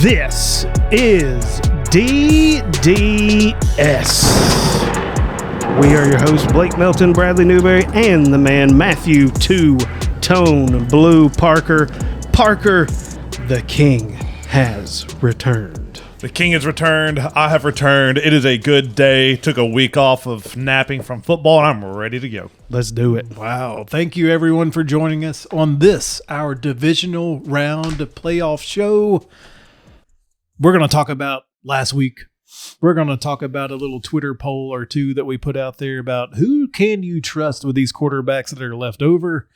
This is DDS. We are your hosts, Blake Melton, Bradley Newberry, and the man Matthew Two-Tone Blue Parker. Parker, the king has returned. The king has returned. I have returned. It is a good day. Took a week off of napping from football, and I'm ready to go. Let's do it. Wow. Thank you, everyone, for joining us on this, our divisional round playoff show. We're going to talk about last week. We're going to talk about a little Twitter poll or two that we put out there about who can you trust with these quarterbacks that are left over.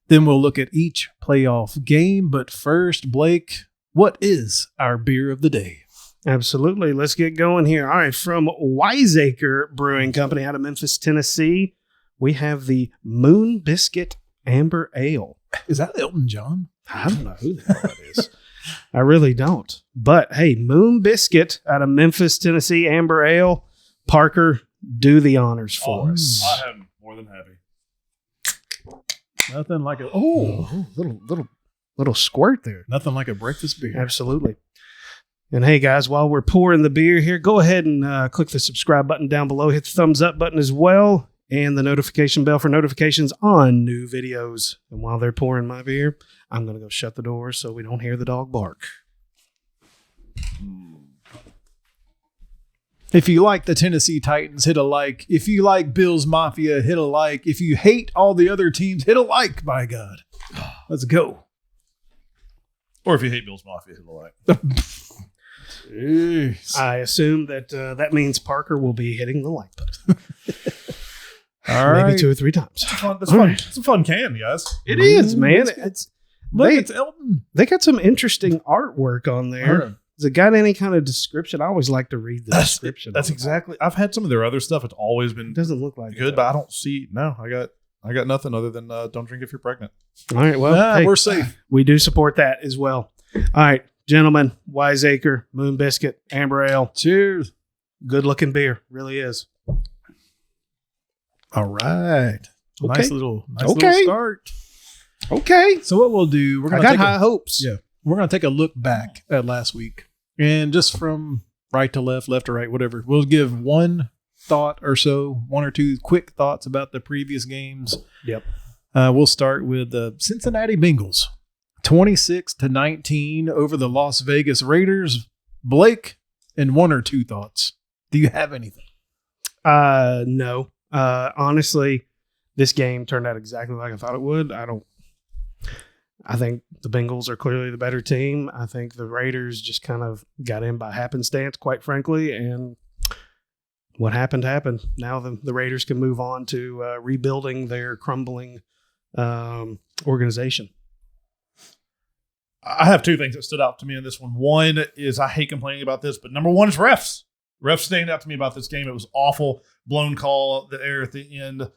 Then we'll look at each playoff game. But first, Blake, what is our beer of the day? Absolutely. Let's get going here. All right. From Wiseacre Brewing Company out of Memphis, Tennessee, we have the Moon Biscuit Amber Ale. Is that Elton John? I don't know who the hell that is. I really don't. But, hey, Moon Biscuit out of Memphis, Tennessee, Amber Ale. Parker, do the honors for us. I am more than happy. Nothing like a little squirt there. Nothing like a breakfast beer. Absolutely. And hey, guys, while we're pouring the beer here, go ahead and click the subscribe button down below. Hit the thumbs up button as well, and the notification bell for notifications on new videos. And while they're pouring my beer, I'm going to go shut the door so we don't hear the dog bark. If you like the Tennessee Titans, hit a like. If you like Bills Mafia, hit a like. If you hate all the other teams, hit a like, by God. Let's go. Or if you hate Bills Mafia, hit a like. Jeez. I assume that that means Parker will be hitting the like button. All Maybe right. 2 or 3 times. That's fun. It's a fun can, guys. It is, man. It's Elton. They got some interesting artwork on there. Has it got any kind of description? I always like to read the description. That's exactly. I've had some of their other stuff. It's always been It doesn't look like good, it, but I don't see. No, I got nothing other than don't drink if you're pregnant. All right, well, hey, we're safe. we do support that as well. All right, gentlemen, Wiseacre, Moon Biscuit, Amber Ale. Cheers. Good looking beer, really is. All right. Okay. Nice little start. Okay. So what we'll do, we're I gonna got take high hopes. Yeah. We're gonna take a look back at last week. And just from right to left, left to right, whatever. We'll give one thought or so, one or two quick thoughts about the previous games. Yep. We'll start with the Cincinnati Bengals. 26-19 over the Las Vegas Raiders. Blake, and one or two thoughts. Do you have anything? No. Honestly, this game turned out exactly like I thought it would. I think the Bengals are clearly the better team. I think the Raiders just kind of got in by happenstance, quite frankly, and what happened happened. Now the Raiders can move on to rebuilding their crumbling organization. I have two things that stood out to me in this one. One is I hate complaining about this, but number one is refs. Refs stand out to me about this game. It was awful. Blown call there at the end.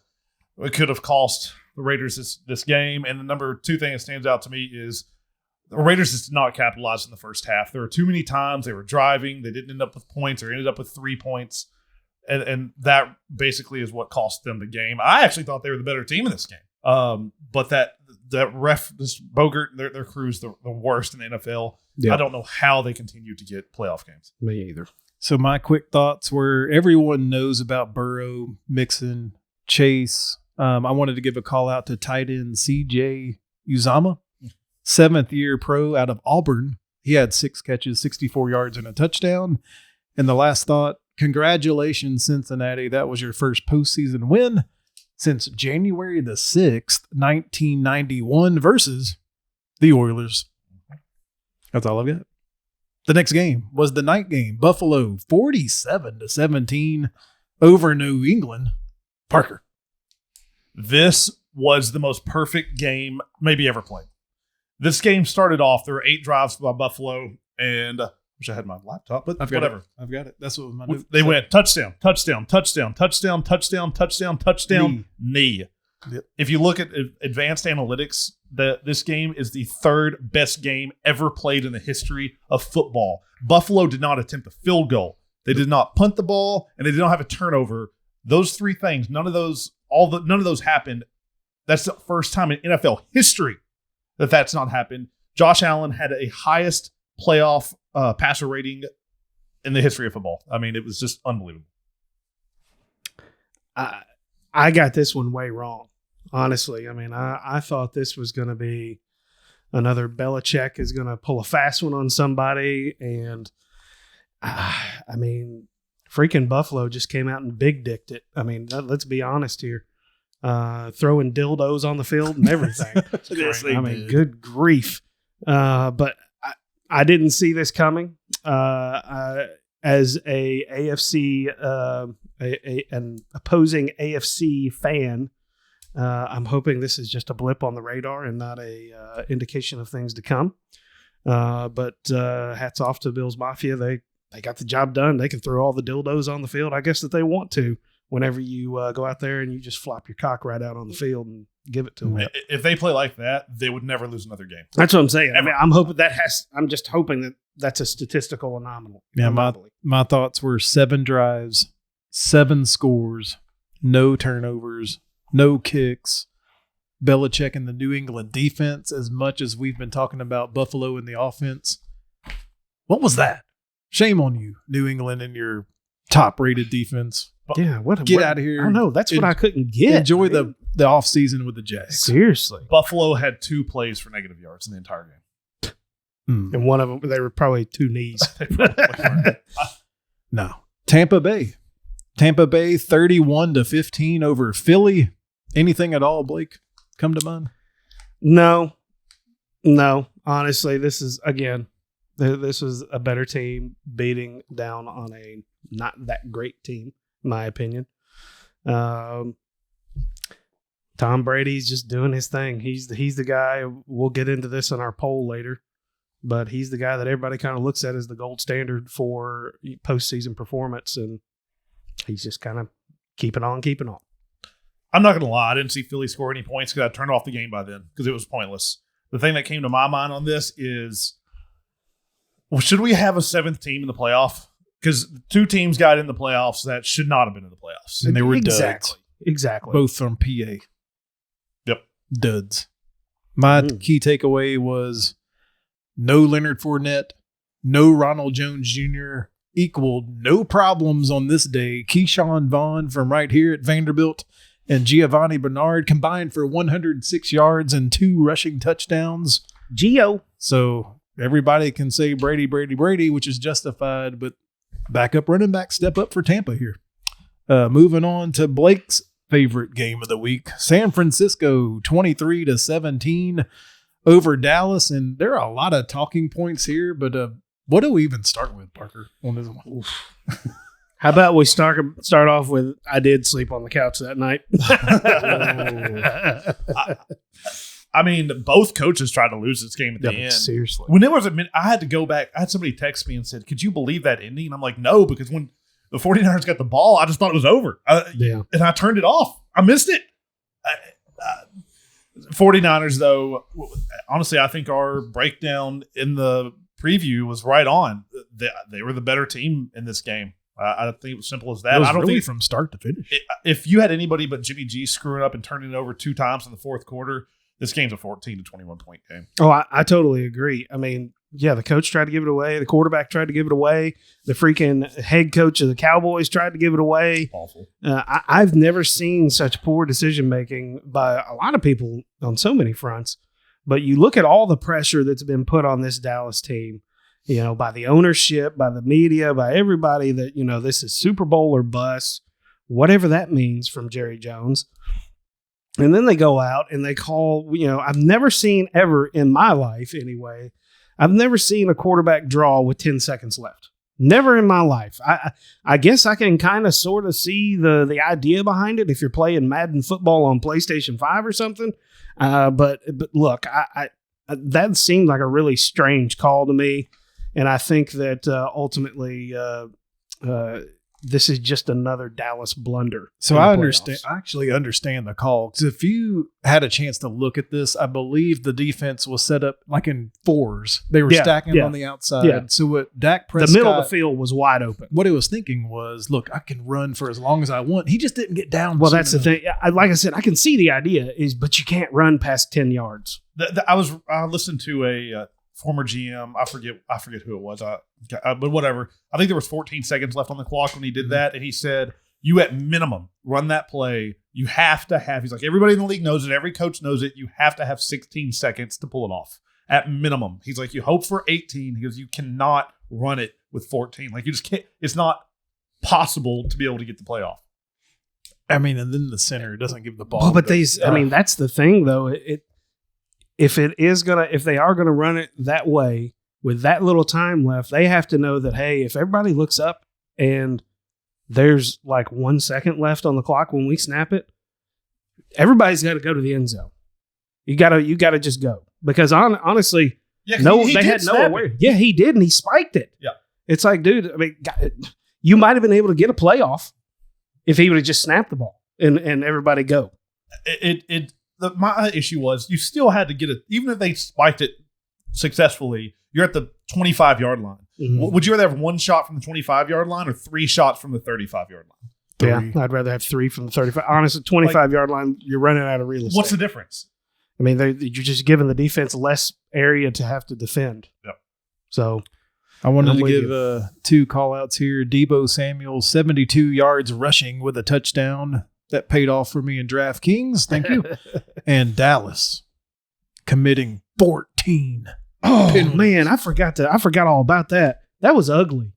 It could have cost the Raiders this game. And the number two thing that stands out to me is the Raiders just did not capitalize in the first half. There were too many times they were driving. They didn't end up with points or ended up with 3 points. And that basically is what cost them the game. I actually thought they were the better team in this game. But that ref, this Bogert, their crew's the worst in the NFL. Yeah. I don't know how they continue to get playoff games. Me either. So my quick thoughts were everyone knows about Burrow, Mixon, Chase. I wanted to give a call out to tight end C.J. Uzomah, 7th-year pro out of Auburn. He had 6 catches, 64 yards, and a touchdown. And the last thought, congratulations, Cincinnati. That was your first postseason win since January the 6th, 1991 versus the Oilers. That's all I've got. The next game was the night game. Buffalo 47-17 over New England. Parker. This was the most perfect game maybe ever played. This game started off, there were 8 drives by Buffalo, and I wish I had my laptop, but whatever. I've got it. That's what my note. They went touchdown, touchdown, touchdown, touchdown, touchdown, touchdown, touchdown, knee. Yep. If you look at advanced analytics, this game is the 3rd best game ever played in the history of football. Buffalo did not attempt a field goal. They did not punt the ball, and they did not have a turnover. Those 3 things, none of those happened. That's the first time in NFL history that's not happened. Josh Allen had a highest playoff passer rating in the history of football. I mean, it was just unbelievable. I got this one way wrong, honestly. I mean, I thought this was going to be another Belichick is going to pull a fast one on somebody. And, I mean, freaking Buffalo just came out and big dicked it. I mean, let's be honest here. Throwing dildos on the field and everything. Yes, I mean, good grief. But I didn't see this coming. As a AFC, an opposing AFC fan, I'm hoping this is just a blip on the radar and not a indication of things to come. But hats off to Bills Mafia. They got the job done. They can throw all the dildos on the field, I guess, that they want to. Whenever you go out there and you just flop your cock right out on the field and give it to them. If they play like that, they would never lose another game. That's what I'm saying. I mean, I'm just hoping that that's a statistical anomaly. Yeah, my thoughts were 7 drives, 7 scores, no turnovers, no kicks. Belichick and the New England defense, as much as we've been talking about Buffalo and the offense. What was that? Shame on you, New England, and your top-rated defense. Yeah, get out of here. I don't know. That's what I couldn't get. Enjoy the offseason with the Jags. Seriously. Buffalo had 2 plays for negative yards in the entire game. And one of them, they were probably 2 knees. No. Tampa Bay 31-15 over Philly. Anything at all, Blake, come to mind? No. Honestly, this is, again, this was a better team beating down on a not that great team, in my opinion. Tom Brady's just doing his thing. He's the guy. We'll get into this in our poll later, but he's the guy that everybody kind of looks at as the gold standard for postseason performance, and he's just kind of keeping on. I'm not going to lie. I didn't see Philly score any points because I turned off the game by then because it was pointless. The thing that came to my mind on this is, well, should we have a 7th team in the playoff? Because 2 teams got in the playoffs that should not have been in the playoffs. And they were duds. Exactly. Both from PA. Yep. Duds. My key takeaway was no Leonard Fournette, no Ronald Jones Jr., equaled no problems on this day. Keyshawn Vaughn from right here at Vanderbilt and Giovanni Bernard combined for 106 yards and 2 rushing touchdowns. Gio. So everybody can say Brady, which is justified, but backup running back step up for Tampa here. Moving on to Blake's favorite game of the week. San Francisco 23-17 over Dallas. And there are a lot of talking points here, but what do we even start with, Parker, on this one? How about we start off with, I did sleep on the couch that night. I mean, both coaches tried to lose this game at the end. Seriously. When there was a minute, I had to go back. I had somebody text me and said, could you believe that ending? And I'm like, no, because when the 49ers got the ball, I just thought it was over. And I turned it off. I missed it. 49ers, though, honestly, I think our breakdown in the preview was right on. They were the better team in this game. I think it was simple as that. It was I don't really think from start to finish. If you had anybody but Jimmy G screwing up and turning it over 2 times in the 4th quarter, this game's a 14 to 21 point game. Oh, I totally agree. I mean, yeah, the coach tried to give it away. The quarterback tried to give it away. The freaking head coach of the Cowboys tried to give it away. Awful. I've never seen such poor decision-making by a lot of people on so many fronts. But you look at all the pressure that's been put on this Dallas team, you know, by the ownership, by the media, by everybody that, you know, this is Super Bowl or bust, whatever that means from Jerry Jones. And then they go out and they call, you know, I've never seen ever in my life anyway, I've never seen a quarterback draw with 10 seconds left. Never in my life. I guess I can kind of sort of see the idea behind it if you're playing Madden football on PlayStation 5 or something. But look, that seemed like a really strange call to me. And I think that ultimately this is just another Dallas blunder. So I understand. I actually understand the call, because if you had a chance to look at this, I believe the defense was set up like in 4s. They were stacking on the outside. Yeah. So what Dak Prescott, the middle of the field was wide open. What he was thinking was, look, I can run for as long as I want. He just didn't get down. Well, that's the thing. Like I said, I can see the idea but you can't run past 10 yards. I listened to a former GM. I forget who it was. But whatever. I think there was 14 seconds left on the clock when he did that, and he said, "You at minimum run that play. You have to have." He's like, everybody in the league knows it. Every coach knows it. You have to have 16 seconds to pull it off at minimum. He's like, you hope for 18. He goes, you cannot run it with 14. Like you just can't. It's not possible to be able to get the play off. I mean, and then the center doesn't give the ball. But I mean, that's the thing, though. If they are gonna run it that way with that little time left, they have to know that, hey, if everybody looks up and there's like 1 second left on the clock when we snap it, everybody's got to go to the end zone. You gotta just go, because honestly, yeah, they had no awareness. Yeah, he did, and he spiked it. Yeah, it's like, dude, I mean, you might have been able to get a playoff if he would have just snapped the ball and everybody go. My issue was you still had to get it, even if they spiked it successfully. You're at the 25-yard line. Mm-hmm. Would you rather have one shot from the 25-yard line or 3 shots from the 35-yard line? Yeah, I'd rather have 3 from the 35. Honestly, 25-yard line, you're running out of real estate. What's the difference? I mean, you're just giving the defense less area to have to defend. Yep. So I wanted to give 2 call-outs here. Deebo Samuel, 72 yards rushing with a touchdown. That paid off for me in DraftKings. Thank you. And Dallas committing 14. Oh, man, I forgot all about that. That was ugly.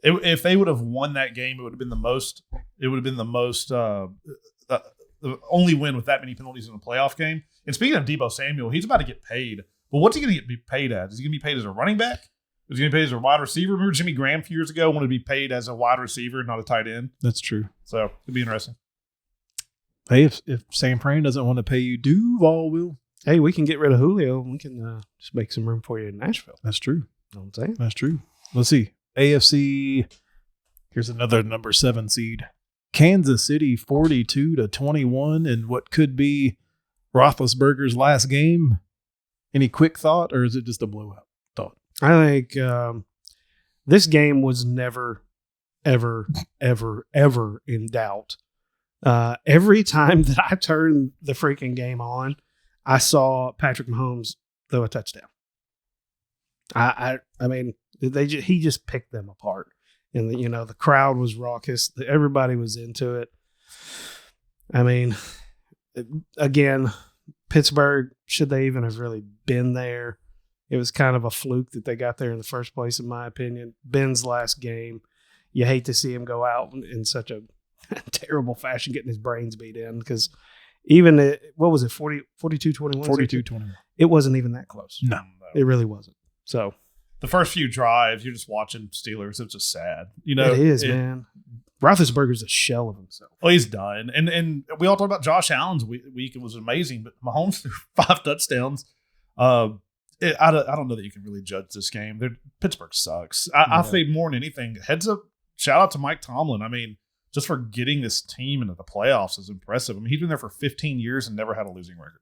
If they would have won that game, it would have been the most. It would have been the only win with that many penalties in a playoff game. And speaking of Deebo Samuel, he's about to get paid. But what's he going to be paid as? Is he going to be paid as a running back? Is he going to be paid as a wide receiver? Remember Jimmy Graham a few years ago wanted to be paid as a wide receiver, not a tight end? That's true. So it'd be interesting. Hey, if Sam Fran doesn't want to pay you, Duval will. Hey, we can get rid of Julio. We can just make some room for you in Nashville. That's true. You know what I'm saying? That's true. Let's see. AFC, here's another number 7 seed. Kansas City 42-21 in what could be Roethlisberger's last game. Any quick thought, or is it just a blowout thought? I think this game was never, ever, ever, ever in doubt. Every time that I turned the freaking game on, I saw Patrick Mahomes throw a touchdown. I mean, he just picked them apart, and the crowd was raucous. Everybody was into it. I mean, again, Pittsburgh, should they even have really been there? It was kind of a fluke that they got there in the first place, in my opinion. Ben's last game, you hate to see him go out in such a terrible fashion, getting his brains beat in, because even what was it, 42-21? 42-21. It wasn't even that close. No, it really wasn't. So the first few drives, you're just watching Steelers. It's just sad. It is, man. Roethlisberger's a shell of himself. Well, he's done. And we all talked about Josh Allen's week. It was amazing, but Mahomes threw 5 touchdowns. I don't know that you can really judge this game. Pittsburgh sucks. I think more than anything, heads up, shout out to Mike Tomlin. I mean, just for getting this team into the playoffs is impressive. I mean, he's been there for 15 years and never had a losing record.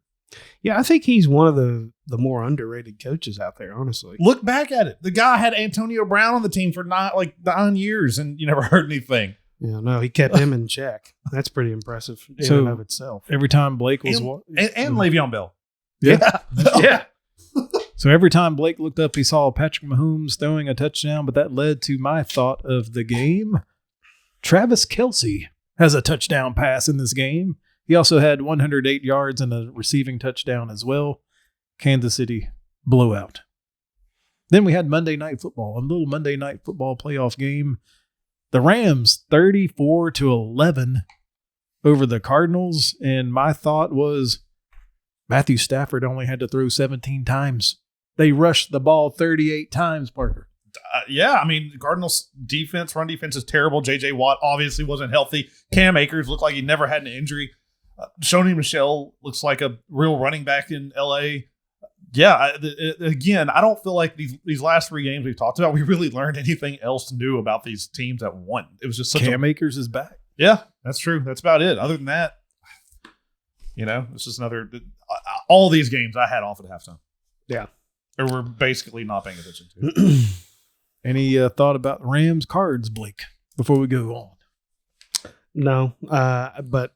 Yeah, I think he's one of the more underrated coaches out there, honestly. Look back at it. The guy had Antonio Brown on the team for 9 years, and you never heard anything. Yeah, no, he kept him in check. That's pretty impressive in and of itself. Every time Blake was... And Le'Veon Bell. Yeah. Yeah. So every time Blake looked up, he saw Patrick Mahomes throwing a touchdown, but that led to my thought of the game. Travis Kelce has a touchdown pass in this game. He also had 108 yards and a receiving touchdown as well. Kansas City blowout. Then we had Monday Night Football, a little Monday Night Football playoff game. The Rams 34-11 over the Cardinals, and my thought was Matthew Stafford only had to throw 17 times. They rushed the ball 38 times, Parker. Yeah, I mean, the Cardinals' run defense is terrible. J.J. Watt obviously wasn't healthy. Cam Akers looked like he never had an injury. Shoney Michel looks like a real running back in L.A. Yeah, again, I don't feel like these last 3 games we've talked about, we really learned anything else new about these teams that won. It was just Cam Akers is back. Yeah, that's true. That's about it. Other than that, it's just another – all these games I had off at halftime. Yeah. Or we're basically not paying attention to. Any thought about the Rams Cards, Blake, before we go on? No, but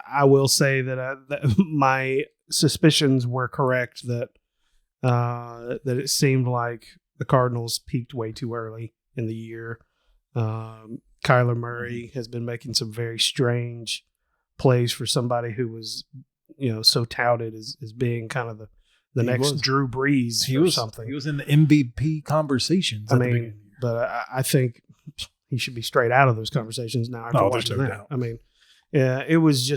I will say that my suspicions were correct that that it seemed like the Cardinals peaked way too early in the year. Kyler Murray has been making some very strange plays for somebody who was, so touted as being kind of the next Drew Brees something. He was in the MVP conversations. But I think he should be straight out of those conversations now. After watching that. Doubt. I mean, it was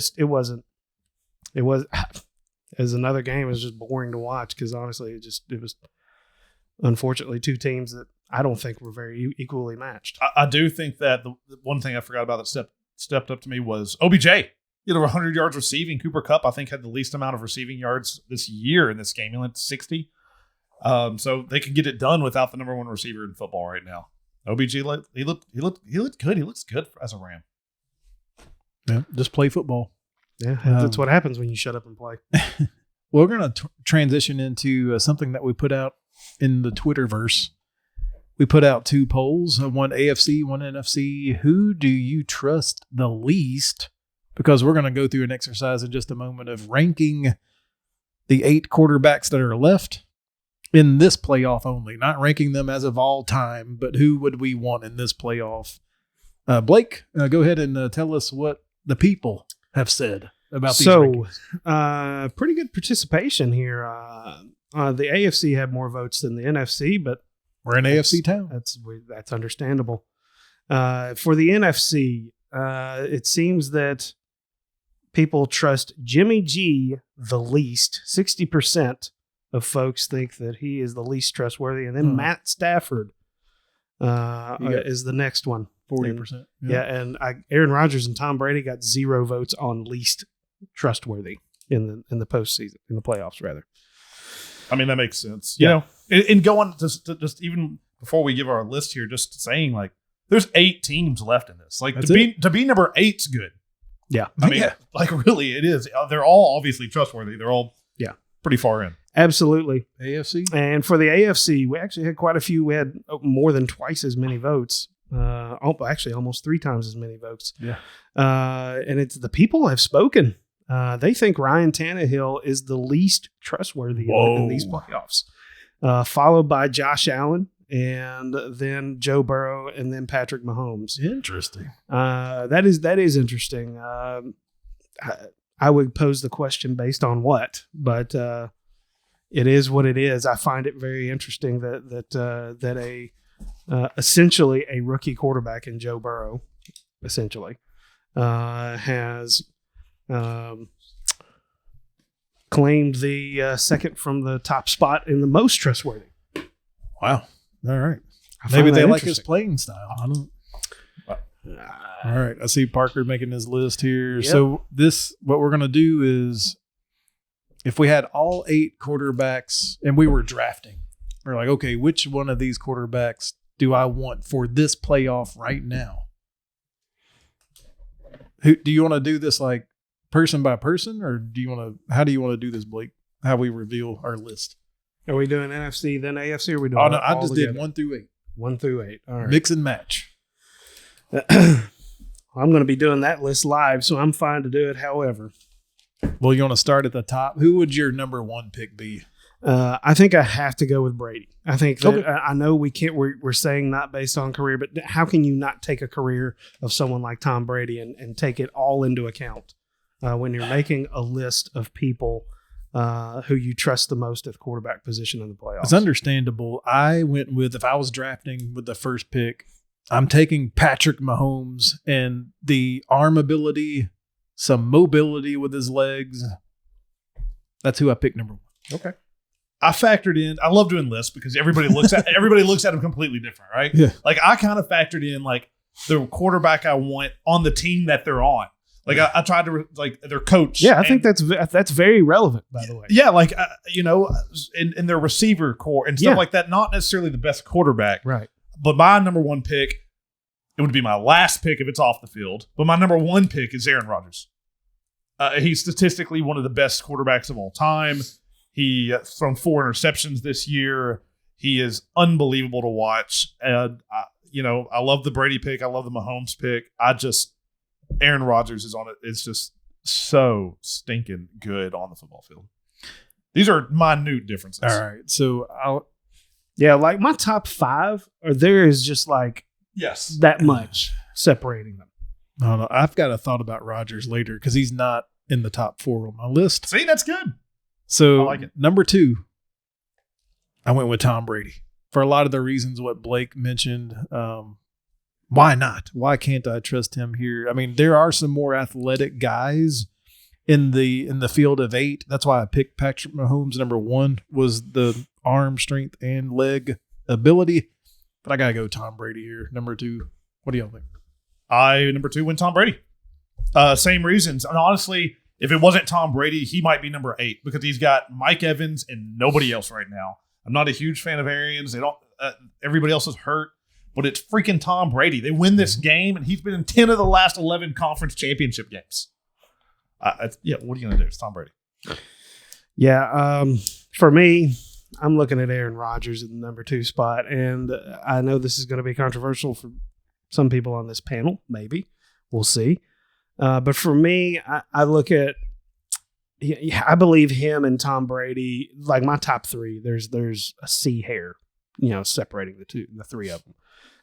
as another game, it was just boring to watch because honestly, it was unfortunately two teams that I don't think were very equally matched. I do think that the one thing I forgot about that stepped up to me was OBJ. 100 yards receiving. Cooper Kupp, I think, had the least amount of receiving yards this year in this game. He went 60. So they can get it done without the number one receiver in football right now. OBJ, he looked good. He looks good as a Ram. Yeah, just play football. Yeah, that's what happens when you shut up and play. We're going to transition into something that we put out in the Twitterverse. We put out 2 polls, one AFC, one NFC. Who do you trust the least? Because we're going to go through an exercise in just a moment of ranking the 8 quarterbacks that are left in this playoff only, not ranking them as of all time, but who would we want in this playoff? Blake, go ahead and tell us what the people have said about these rankings. Pretty good participation here. The AFC had more votes than the NFC, but we're in AFC town. That's understandable. For the NFC, it seems that people trust Jimmy G the least. 60% of folks think that he is the least trustworthy, and then Matt Stafford is the next one. 40%. And Aaron Rodgers and Tom Brady got 0 votes on least trustworthy in the postseason, in the playoffs rather. I mean, that makes sense. You know, and going just even before we give our list here, just saying like there's 8 teams left in this. Like to be number 8's good. Yeah. I mean, like really it is. They're all obviously trustworthy. They're all pretty far in. Absolutely. AFC. And for the AFC, we actually had quite a few. We had more than twice as many votes. Actually almost 3 times as many votes. Yeah. And it's the people have spoken. They think Ryan Tannehill is the least trustworthy in these playoffs, followed by Josh Allen and then Joe Burrow and then Patrick Mahomes. Interesting. That is interesting. I would pose the question based on what, but it is what it is. I find it very interesting that essentially a rookie quarterback in Joe Burrow, essentially, has claimed the second from the top spot in the most trustworthy. Wow. All right. Maybe they like his playing style. I don't. All right. I see Parker making his list here. Yep. So what we're going to do is if we had all 8 quarterbacks and we were drafting, we're like, okay, which one of these quarterbacks do I want for this playoff right now? Do you want to do this like person by person, or how do you want to do this, Blake? How we reveal our list? Are we doing NFC then AFC, or are we doing? Oh no, I just did 1 through 8. 1 through 8. All right. Mix and match. I'm going to be doing that list live, so I'm fine to do it. However, well, you want to start at the top. Who would your number 1 pick be? I think I have to go with Brady. I think that I know we can't. We're saying not based on career, but how can you not take a career of someone like Tom Brady and take it all into account when you're making a list of people who you trust the most at the quarterback position in the playoffs? It's understandable. I went with, if I was drafting with the first pick, I'm taking Patrick Mahomes and the arm ability, some mobility with his legs. That's who I picked number 1. Okay. I factored in. I love doing lists because everybody looks at them completely different, right? Yeah. Like I kind of factored in like the quarterback I want on the team that they're on. Like I tried to like their coach. Yeah, I think that's very relevant, by the way. Yeah, like in their receiver core and stuff like that. Not necessarily the best quarterback, right? But my number 1 pick, it would be my last pick if it's off the field. But my number 1 pick is Aaron Rodgers. He's statistically one of the best quarterbacks of all time. He thrown 4 interceptions this year. He is unbelievable to watch. And, I love the Brady pick. I love the Mahomes pick. Aaron Rodgers is on it. It's just so stinking good on the football field. These are minute differences. All right. So like my top 5, there is just like yes, that much separating them. I don't know. I've got a thought about Rodgers later because he's not in the top 4 on my list. See, that's good. So I like it. Number 2, I went with Tom Brady for a lot of the reasons what Blake mentioned. Why not? Why can't I trust him here? I mean, there are some more athletic guys in the field of 8. That's why I picked Patrick Mahomes. Number 1 was the arm strength and leg ability, but I gotta go Tom Brady here. Number 2. What do y'all think? Number 2 went Tom Brady. Same reasons. And honestly, if it wasn't Tom Brady, he might be number 8 because he's got Mike Evans and nobody else right now. I'm not a huge fan of Arians. They don't. Everybody else is hurt, but it's freaking Tom Brady. They win this game, and he's been in 10 of the last 11 conference championship games. What are you gonna do? It's Tom Brady. Yeah. For me, I'm looking at Aaron Rodgers in the number 2 spot, and I know this is going to be controversial for some people on this panel. Maybe we'll see. But for me, I look at. I believe him and Tom Brady, like my top 3. There's a sea hair, separating the 3 of them.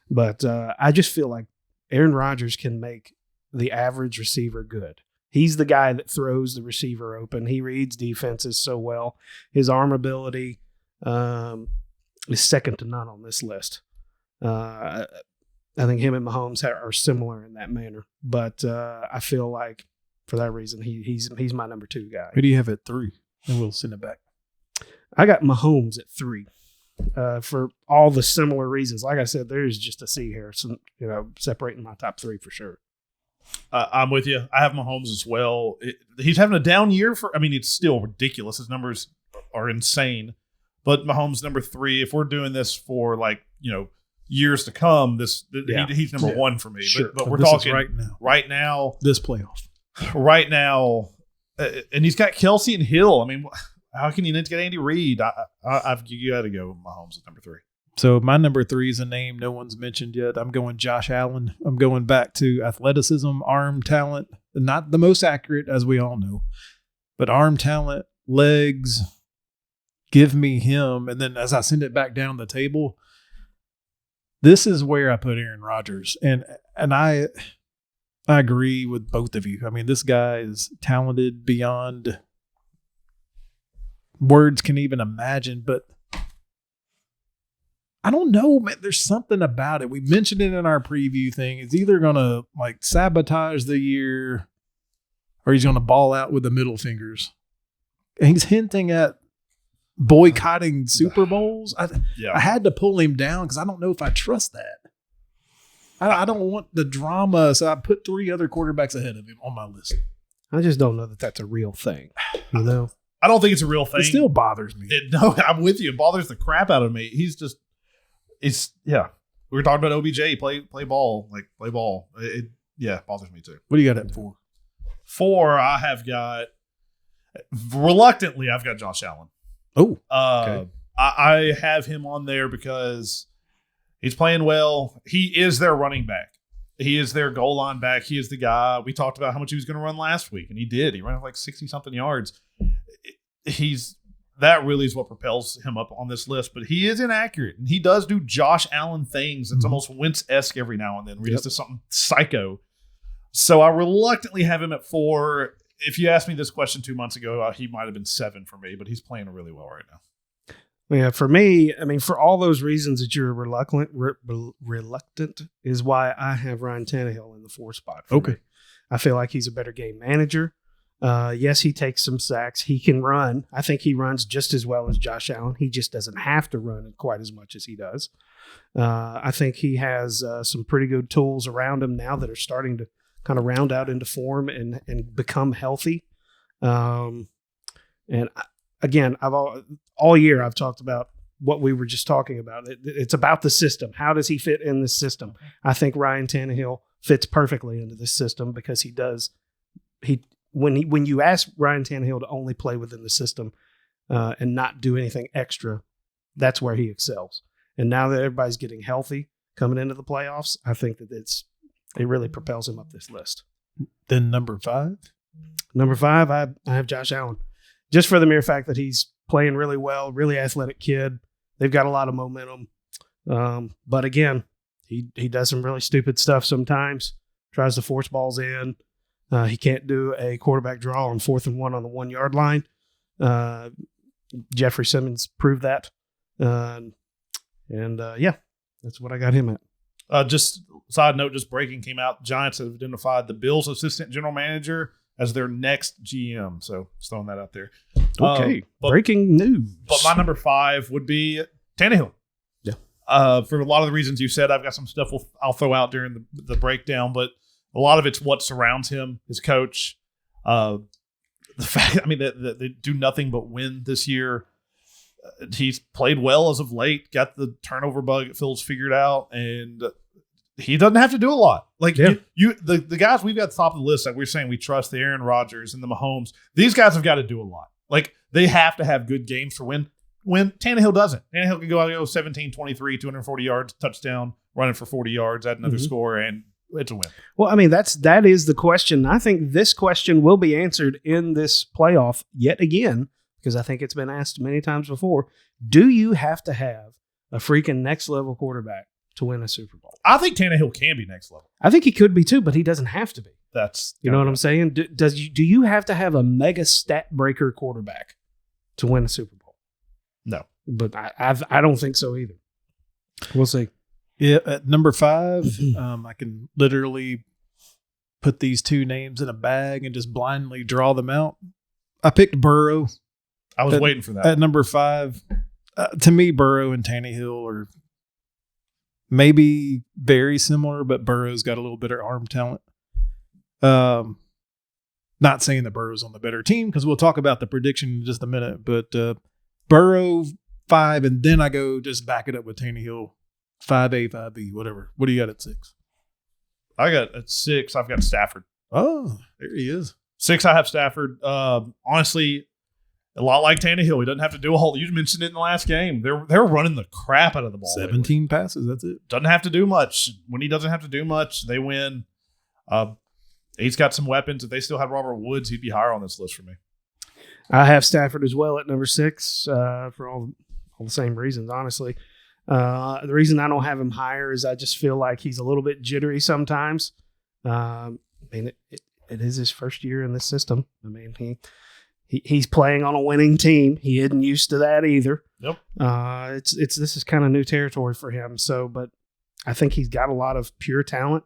But I just feel like Aaron Rodgers can make the average receiver good. He's the guy that throws the receiver open. He reads defenses so well. His arm ability is second to none on this list. I think him and Mahomes are similar in that manner. But I feel like for that reason, he's my number 2 guy. Who do you have at 3? And we'll send it back. I got Mahomes at 3 for all the similar reasons. Like I said, there's just a sea here, separating my top 3 for sure. I'm with you. I have Mahomes as well. He's having a down year it's still ridiculous. His numbers are insane. But Mahomes number 3. If we're doing this for years to come, he's number 1 for me. Sure. But we're talking right now. This playoff. Right now, and he's got Kelsey and Hill. I mean, how can you not get Andy Reid? You got to go Mahomes at number 3. So my number 3 is a name no one's mentioned yet. I'm going Josh Allen. I'm going back to athleticism, arm talent, not the most accurate, as we all know, but arm talent, legs. Give me him. And then as I send it back down the table, this is where I put Aaron Rodgers. And I agree with both of you. I mean, this guy is talented beyond words can even imagine, but I don't know, man. There's something about it. We mentioned it in our preview thing. It's either going to sabotage the year or he's going to ball out with the middle fingers. And he's hinting at boycotting Super Bowls. I had to pull him down because I don't know if I trust that. I don't want the drama, so I put 3 other quarterbacks ahead of him on my list. I just don't know that that's a real thing. I don't think it's a real thing. It still bothers me. No, I'm with you. It bothers the crap out of me. We were talking about OBJ. Play ball. Play ball. It bothers me too. What do you got at 4? 4, I've got Josh Allen. Oh, okay. I have him on there because he's playing well. He is their running back. He is their goal line back. He is the guy. We talked about how much he was going to run last week, and he did. He ran 60-something yards. That really is what propels him up on this list. But he is inaccurate, and he does do Josh Allen things. It's almost Wentz-esque every now and then. Where he does something psycho. So I reluctantly have him at 4. If you asked me this question 2 months ago, he might have been 7 for me, but he's playing really well right now. Yeah, for me, for all those reasons that you're reluctant is why I have Ryan Tannehill in the 4 spot. Okay. Me. I feel like he's a better game manager. Yes, he takes some sacks. He can run. I think he runs just as well as Josh Allen. He just doesn't have to run quite as much as he does. I think he has some pretty good tools around him now that are starting to kind of round out into form and become healthy. Again, all year I've talked about what we were just talking about. It's about the system. How does he fit in this system? I think Ryan Tannehill fits perfectly into this system because he does. When you ask Ryan Tannehill to only play within the system and not do anything extra, that's where he excels. And now that everybody's getting healthy coming into the playoffs, I think that it really propels him up this list. Then number 5? Number 5, I have Josh Allen. just for the mere fact that he's playing really well, really athletic kid. They've got a lot of momentum. But again, he does some really stupid stuff sometimes, tries to force balls in. He can't do a quarterback draw on 4th and 1 on the 1 yard line. Jeffrey Simmons proved that. Yeah, that's what I got him at. Just side note, just breaking came out. Giants have identified the Bills assistant general manager as their next GM. So just throwing that out there. Okay, breaking news. But my number 5 would be Tannehill. Yeah. For a lot of the reasons you said, I've got some stuff I'll throw out during the breakdown, but a lot of it's what surrounds him, his coach. The fact, that they do nothing but win this year. He's played well as of late, got the turnover bug at Phil's figured out, and he doesn't have to do a lot. Like the guys we've got at the top of the list that we're saying we trust, the Aaron Rodgers and the Mahomes, these guys have got to do a lot. Like they have to have good games for when Tannehill doesn't. Tannehill can go 17, 23, 240 yards, touchdown, running for 40 yards, add another score, and it's a win. Well, that is the question. I think this question will be answered in this playoff yet again, because I think it's been asked many times before. Do you have to have a freaking next level quarterback to win a Super Bowl? I think Tannehill can be next level. I think he could be too, but he doesn't have to be. That's you know what I'm saying? Do you have to have a mega stat breaker quarterback to win a Super Bowl? No, but I don't think so either. We'll see. Yeah, at number 5, I can literally put these 2 names in a bag and just blindly draw them out. I picked Burrow. I was waiting for that. At number 5, to me, Burrow and Tannehill are maybe very similar, but Burrow's got a little better arm talent. Not saying that Burrow's on the better team, because we'll talk about the prediction in just a minute, but Burrow 5, and then I go just back it up with Tannehill 5A, 5B, whatever. What do you got at 6? I got at 6, I've got Stafford. Oh, there he is. 6, I have Stafford. Honestly, a lot like Tannehill. He doesn't have to do a whole. You mentioned it in the last game. They're running the crap out of the ball. 17 passes. That's it. Doesn't have to do much. When he doesn't have to do much, they win. He's got some weapons. If they still had Robert Woods, he'd be higher on this list for me. I have Stafford as well at number 6 for all the same reasons, honestly. The reason I don't have him higher is I just feel like he's a little bit jittery sometimes. It is his first year in this system. He's playing on a winning team. He isn't used to that either. Yep. This is kind of new territory for him. So, but I think he's got a lot of pure talent.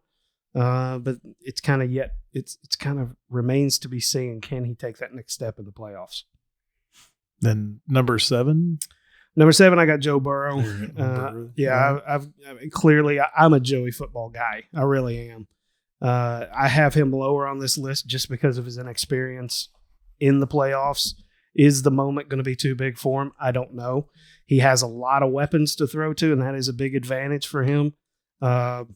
But it's kind of remains to be seen. Can he take that next step in the playoffs? Then number 7. Number 7, I got Joe Burrow. Yeah, I'm a Joey football guy. I really am. I have him lower on this list just because of his inexperience in the playoffs. Is the moment going to be too big for him? I don't know. He has a lot of weapons to throw to, and that is a big advantage for him. But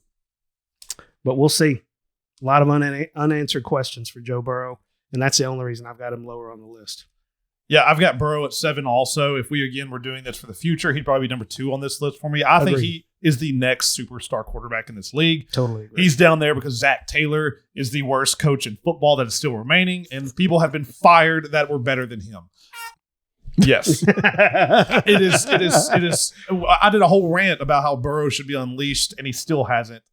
we'll see. A lot of unanswered questions for Joe Burrow, and that's the only reason I've got him lower on the list. Yeah, I've got Burrow at 7 also. If we, again, were doing this for the future, he'd probably be number 2 on this list for me. I think he is the next superstar quarterback in this league. Totally agree. He's down there because Zach Taylor is the worst coach in football that is still remaining, and people have been fired that were better than him. Yes. It is. I did a whole rant about how Burrow should be unleashed, and he still hasn't.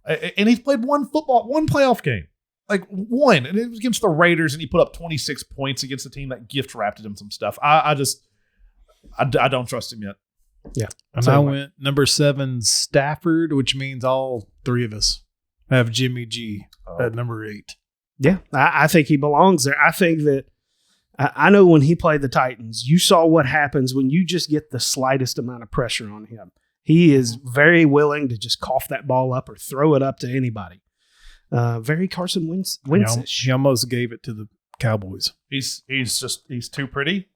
And he's played one playoff game. Like one, and it was against the Raiders, and he put up 26 points against the team that gift wrapped him some stuff. I don't trust him yet. Yeah, and I went number 7, Stafford, which means all 3 of us have Jimmy G at number 8. Yeah, I think he belongs there. I think that I know when he played the Titans, you saw what happens when you just get the slightest amount of pressure on him. He is very willing to just cough that ball up or throw it up to anybody. Very Carson Wentz-ish. He almost gave it to the Cowboys. He's too pretty.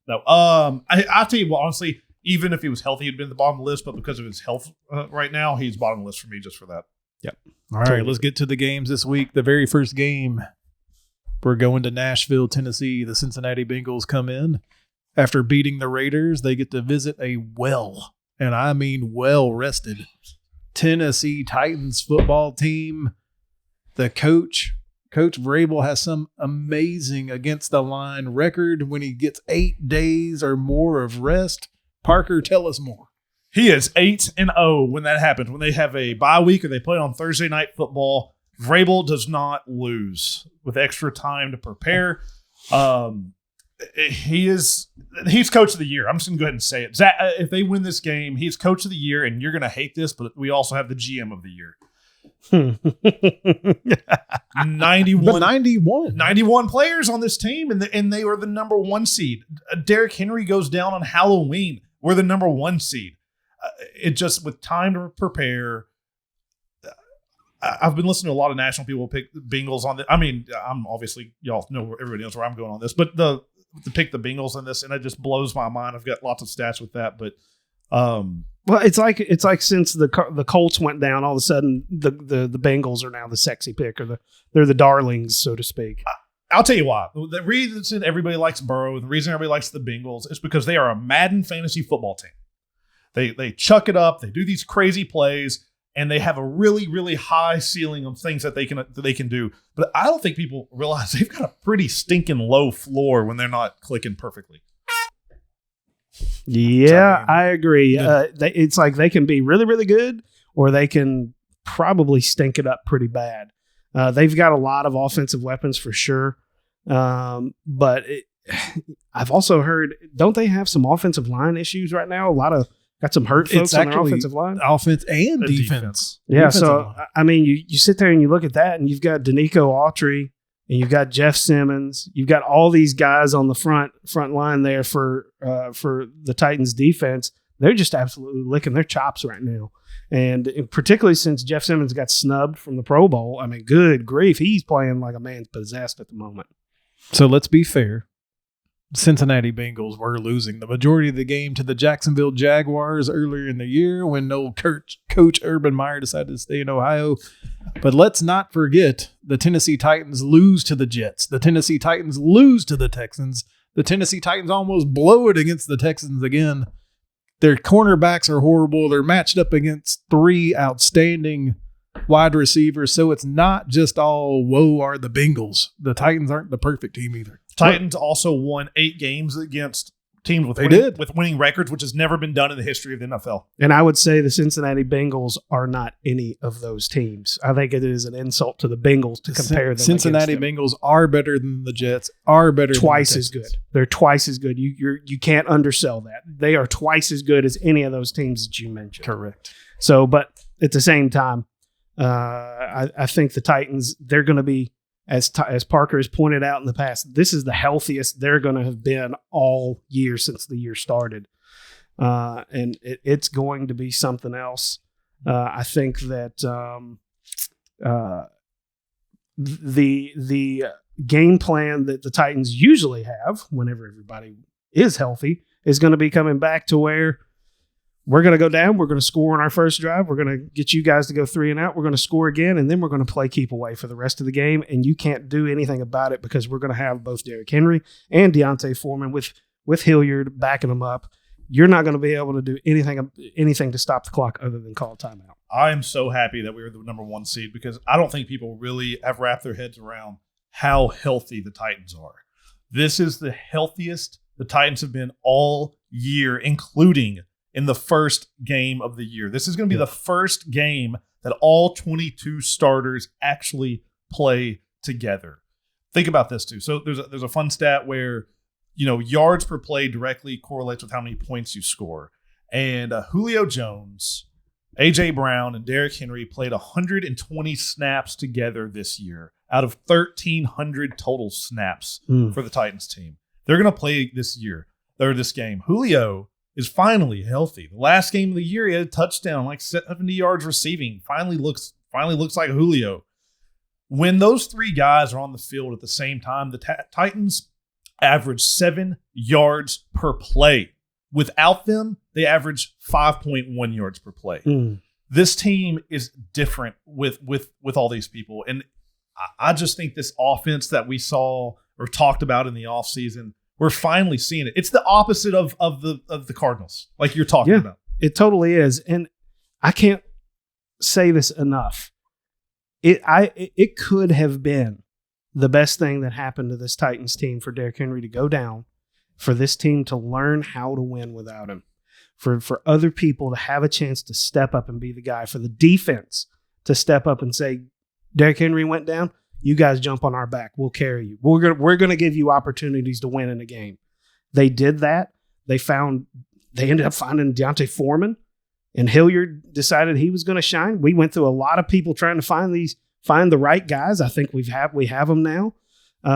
No, I'll tell you what, honestly, even if he was healthy, he'd been at the bottom of the list, but because of his health right now, he's bottom of the list for me just for that. Yep. All right, let's get to the games this week. The very first game, we're going to Nashville, Tennessee. The Cincinnati Bengals come in. After beating the Raiders, they get to visit a and I mean well-rested, Tennessee Titans football team. The coach Coach Vrabel has some amazing against the line record when he gets 8 days or more of rest. Parker, tell us more. He is 8-0 when that happens. When they have a bye week or they play on Thursday Night Football, Vrabel does not lose with extra time to prepare. He's coach of the year. I'm just going to go ahead and say it. Zach, if they win this game, he's coach of the year, and you're going to hate this, but we also have the GM of the year. 91 players on this team, and they were the number 1 seed. Derrick Henry goes down on Halloween. We're the number 1 seed. It just, with time to prepare. I've been listening to a lot of national people pick the Bengals on this. I mean, I'm obviously, y'all know everybody knows where I'm going on this, but to pick the Bengals on this, and it just blows my mind. I've got lots of stats with that, but well, it's like since the Colts went down, all of a sudden the Bengals are now the sexy pick, or they're the darlings, so to speak. I'll tell you why. The reason everybody likes Burrow, the reason everybody likes the Bengals is because they are a Madden fantasy football team. They chuck it up, they do these crazy plays, and they have a really, really high ceiling of things that they can do. But I don't think people realize they've got a pretty stinking low floor when they're not clicking perfectly. Yeah, I agree. It's like they can be really, really good, or they can probably stink it up pretty bad. They've got a lot of offensive weapons for sure. But I've also heard, don't they have some offensive line issues right now? Got some hurt folks on their offensive line. Offense and defense. Yeah, defensive so, line. I mean, you sit there and you look at that, and you've got Danico Autry, and you've got Jeff Simmons. You've got all these guys on the front line there for the Titans defense. They're just absolutely licking their chops right now. And particularly since Jeff Simmons got snubbed from the Pro Bowl, I mean, good grief, he's playing like a man possessed at the moment. So let's be fair. Cincinnati Bengals were losing the majority of the game to the Jacksonville Jaguars earlier in the year when old Coach Urban Meyer decided to stay in Ohio. But let's not forget the Tennessee Titans lose to the Jets. The Tennessee Titans lose to the Texans. The Tennessee Titans almost blow it against the Texans again. Their cornerbacks are horrible. They're matched up against 3 outstanding wide receivers. So it's not just all woe are the Bengals. The Titans aren't the perfect team either. Titans also won 8 games against teams with winning records, which has never been done in the history of the NFL. And I would say the Cincinnati Bengals are not any of those teams. I think it is an insult to the Bengals to compare them. Cincinnati Bengals are better than the Jets, are better twice than as good. They're twice as good. You can't undersell that. They are twice as good as any of those teams that you mentioned. Correct. So, but at the same time, I think the Titans, they're going to be, as Parker has pointed out in the past, this is the healthiest they're going to have been all year since the year started. And it's going to be something else. I think that the game plan that the Titans usually have whenever everybody is healthy is going to be coming back to where we're going to go down. We're going to score on our first drive. We're going to get you guys to go 3 and out. We're going to score again, and then we're going to play keep away for the rest of the game. And you can't do anything about it because we're going to have both Derrick Henry and Deontay Foreman with Hilliard backing them up. You're not going to be able to do anything to stop the clock other than call a timeout. I am so happy that we were the number 1 seed because I don't think people really have wrapped their heads around how healthy the Titans are. This is the healthiest the Titans have been all year, including in the first game of the year. This is going to be the first game that all 22 starters actually play together. Think about this too. So there's a fun stat where, yards per play directly correlates with how many points you score. And Julio Jones, A.J. Brown, and Derrick Henry played 120 snaps together this year out of 1,300 total snaps for the Titans team. They're going to play this game. Julio is finally healthy. The last game of the year, he had a touchdown, like 70 yards receiving. Finally looks like Julio. When those 3 guys are on the field at the same time, the Titans average 7 yards per play. Without them, they average 5.1 yards per play. This team is different with all these people. And I just think this offense that we saw or talked about in the offseason, we're finally seeing it. It's the opposite of the Cardinals, like you're talking about. It totally is. And I can't say this enough. It could have been the best thing that happened to this Titans team for Derrick Henry to go down, for this team to learn how to win without him, for other people to have a chance to step up and be the guy, for the defense to step up and say, Derrick Henry went down, you guys jump on our back. We'll carry you. We're gonna give you opportunities to win in a game. They did that. They ended up finding D'Onta Foreman, and Hilliard decided he was going to shine. We went through a lot of people trying to find the right guys. I think we have them now.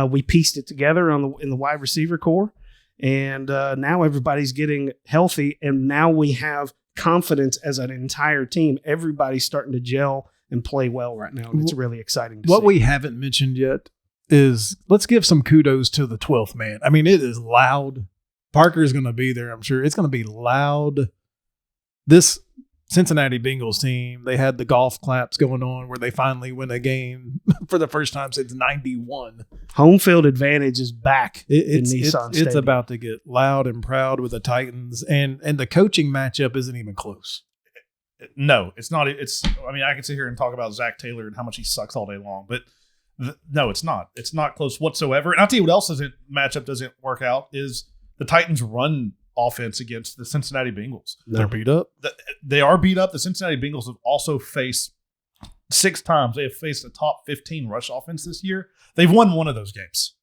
We pieced it together in the wide receiver core, and now everybody's getting healthy, and now we have confidence as an entire team. Everybody's starting to gel and play well right now, and it's really exciting to see. What we haven't mentioned yet is let's give some kudos to the 12th man. I mean, it is loud. Parker's going to be there, I'm sure. It's going to be loud. This Cincinnati Bengals team, they had the golf claps going on where they finally win a game for the first time since 91. Home field advantage is back in Nissan Stadium. It's about to get loud and proud with the Titans, and the coaching matchup isn't even close. No, it's not. I mean, I can sit here and talk about Zach Taylor and how much he sucks all day long, but no, it's not. It's not close whatsoever. And I'll tell you what else matchup doesn't work out is the Titans' run offense against the Cincinnati Bengals. They're beat up. They are beat up. The Cincinnati Bengals have also faced 6 times. They have faced a top 15 rush offense this year. They've won one of those games.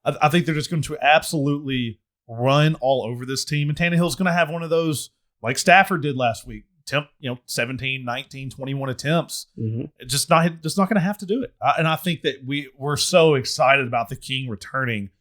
I think they're just going to absolutely run all over this team. And Tannehill's going to have one of those like Stafford did last week. 17, 19, 21 attempts. Mm-hmm. It's just not going to have to do it. And I think that we're so excited about the King returning.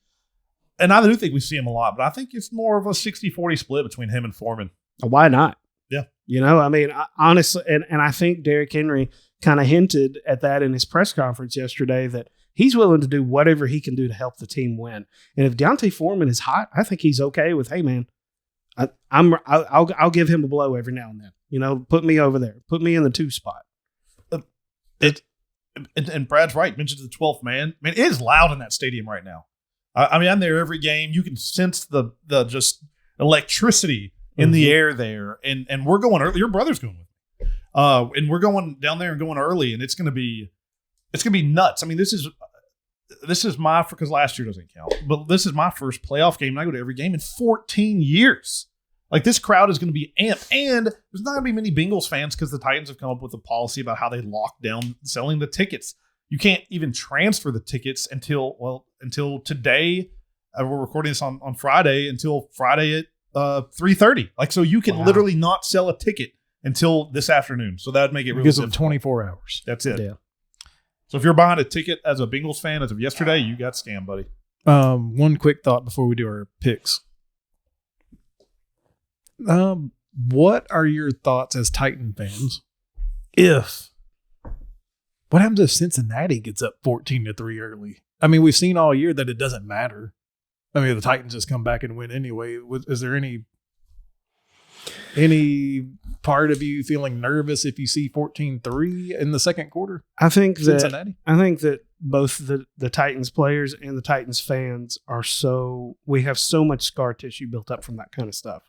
And I do think we see him a lot, but I think it's more of a 60-40 split between him and Foreman. Why not? Yeah. I mean, honestly, and I think Derrick Henry kind of hinted at that in his press conference yesterday that he's willing to do whatever he can do to help the team win. And if D'Onta Foreman is hot, I think he's okay with, hey, man, I'll give him a blow every now and then. Put me over there. Put me in the 2 spot. And Brad's right. Mentioned the 12th man. I mean, it is loud in that stadium right now. I mean, I'm there every game. You can sense the just electricity in the air there. And we're going early. Your brother's going with me. And we're going down there and going early, and it's gonna be nuts. I mean, this is my, because last year doesn't count, but this is my first playoff game, and I go to every game in 14 years. Like, this crowd is going to be amped, and there's not going to be many Bengals fans because the Titans have come up with a policy about how they lock down selling the tickets. You can't even transfer the tickets until today. We're recording this on Friday, until Friday at 3:30. Like, so you can literally not sell a ticket until this afternoon. So that would make it really difficult. 24 hours. That's it. Yeah. So if you're buying a ticket as a Bengals fan as of yesterday, you got scammed, buddy. One quick thought before we do our picks. What are your thoughts as Titan fans what happens if Cincinnati gets up 14-3 early? I mean, we've seen all year that it doesn't matter. I mean, the Titans just come back and win anyway. Is there any part of you feeling nervous if you see 14-3 in the second quarter? I think Cincinnati? that both the Titans players and the Titans fans we have so much scar tissue built up from that kind of stuff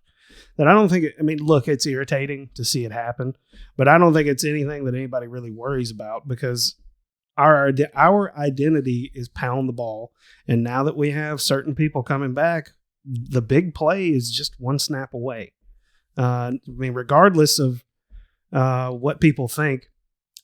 that I don't think look, it's irritating to see it happen, but I don't think it's anything that anybody really worries about, because our identity is pound the ball. And now that we have certain people coming back, the big play is just one snap away. Regardless of what people think,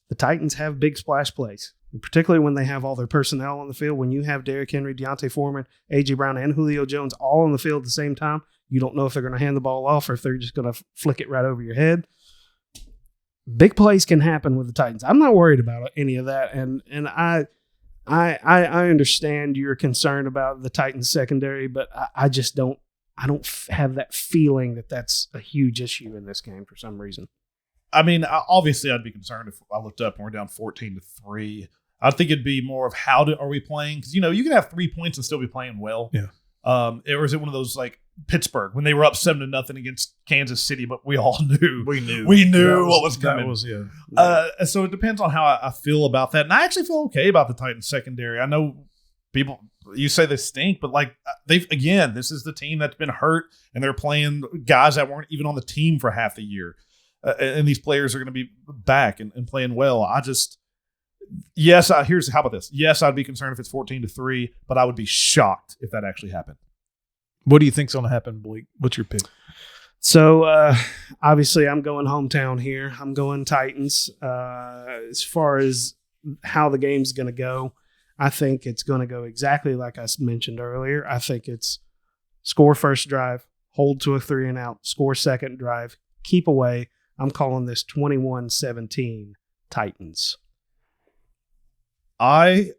the Titans have big splash plays, particularly when they have all their personnel on the field. When you have Derrick Henry, D'Onta Foreman, A.J. Brown, and Julio Jones all on the field at the same time, you don't know if they're going to hand the ball off or if they're just going to flick it right over your head. Big plays can happen with the Titans. I'm not worried about any of that, and I understand your concern about the Titans secondary, but I just don't. I don't have that feeling that that's a huge issue in this game for some reason. I mean, obviously, I'd be concerned if I looked up and we're down 14-3. I think it'd be more of are we playing? Because, you can have 3 points and still be playing well. Yeah. Or is it one of those like Pittsburgh when they were up 7-0 against Kansas City, but we all knew. We knew what was coming. So it depends on how I feel about that. And I actually feel okay about the Titans secondary. I know people, you say they stink, but like this is the team that's been hurt, and they're playing guys that weren't even on the team for half the year. And these players are going to be back and playing well. Yes, how about this? Yes, I'd be concerned if it's 14-3, but I would be shocked if that actually happened. What do you think's going to happen, Blake? What's your pick? So, obviously, I'm going hometown here. I'm going Titans. As far as how the game's going to go, I think it's going to go exactly like I mentioned earlier. I think it's score first drive, hold to a 3-and-out, score second drive, keep away. I'm calling this 21-17 Titans. I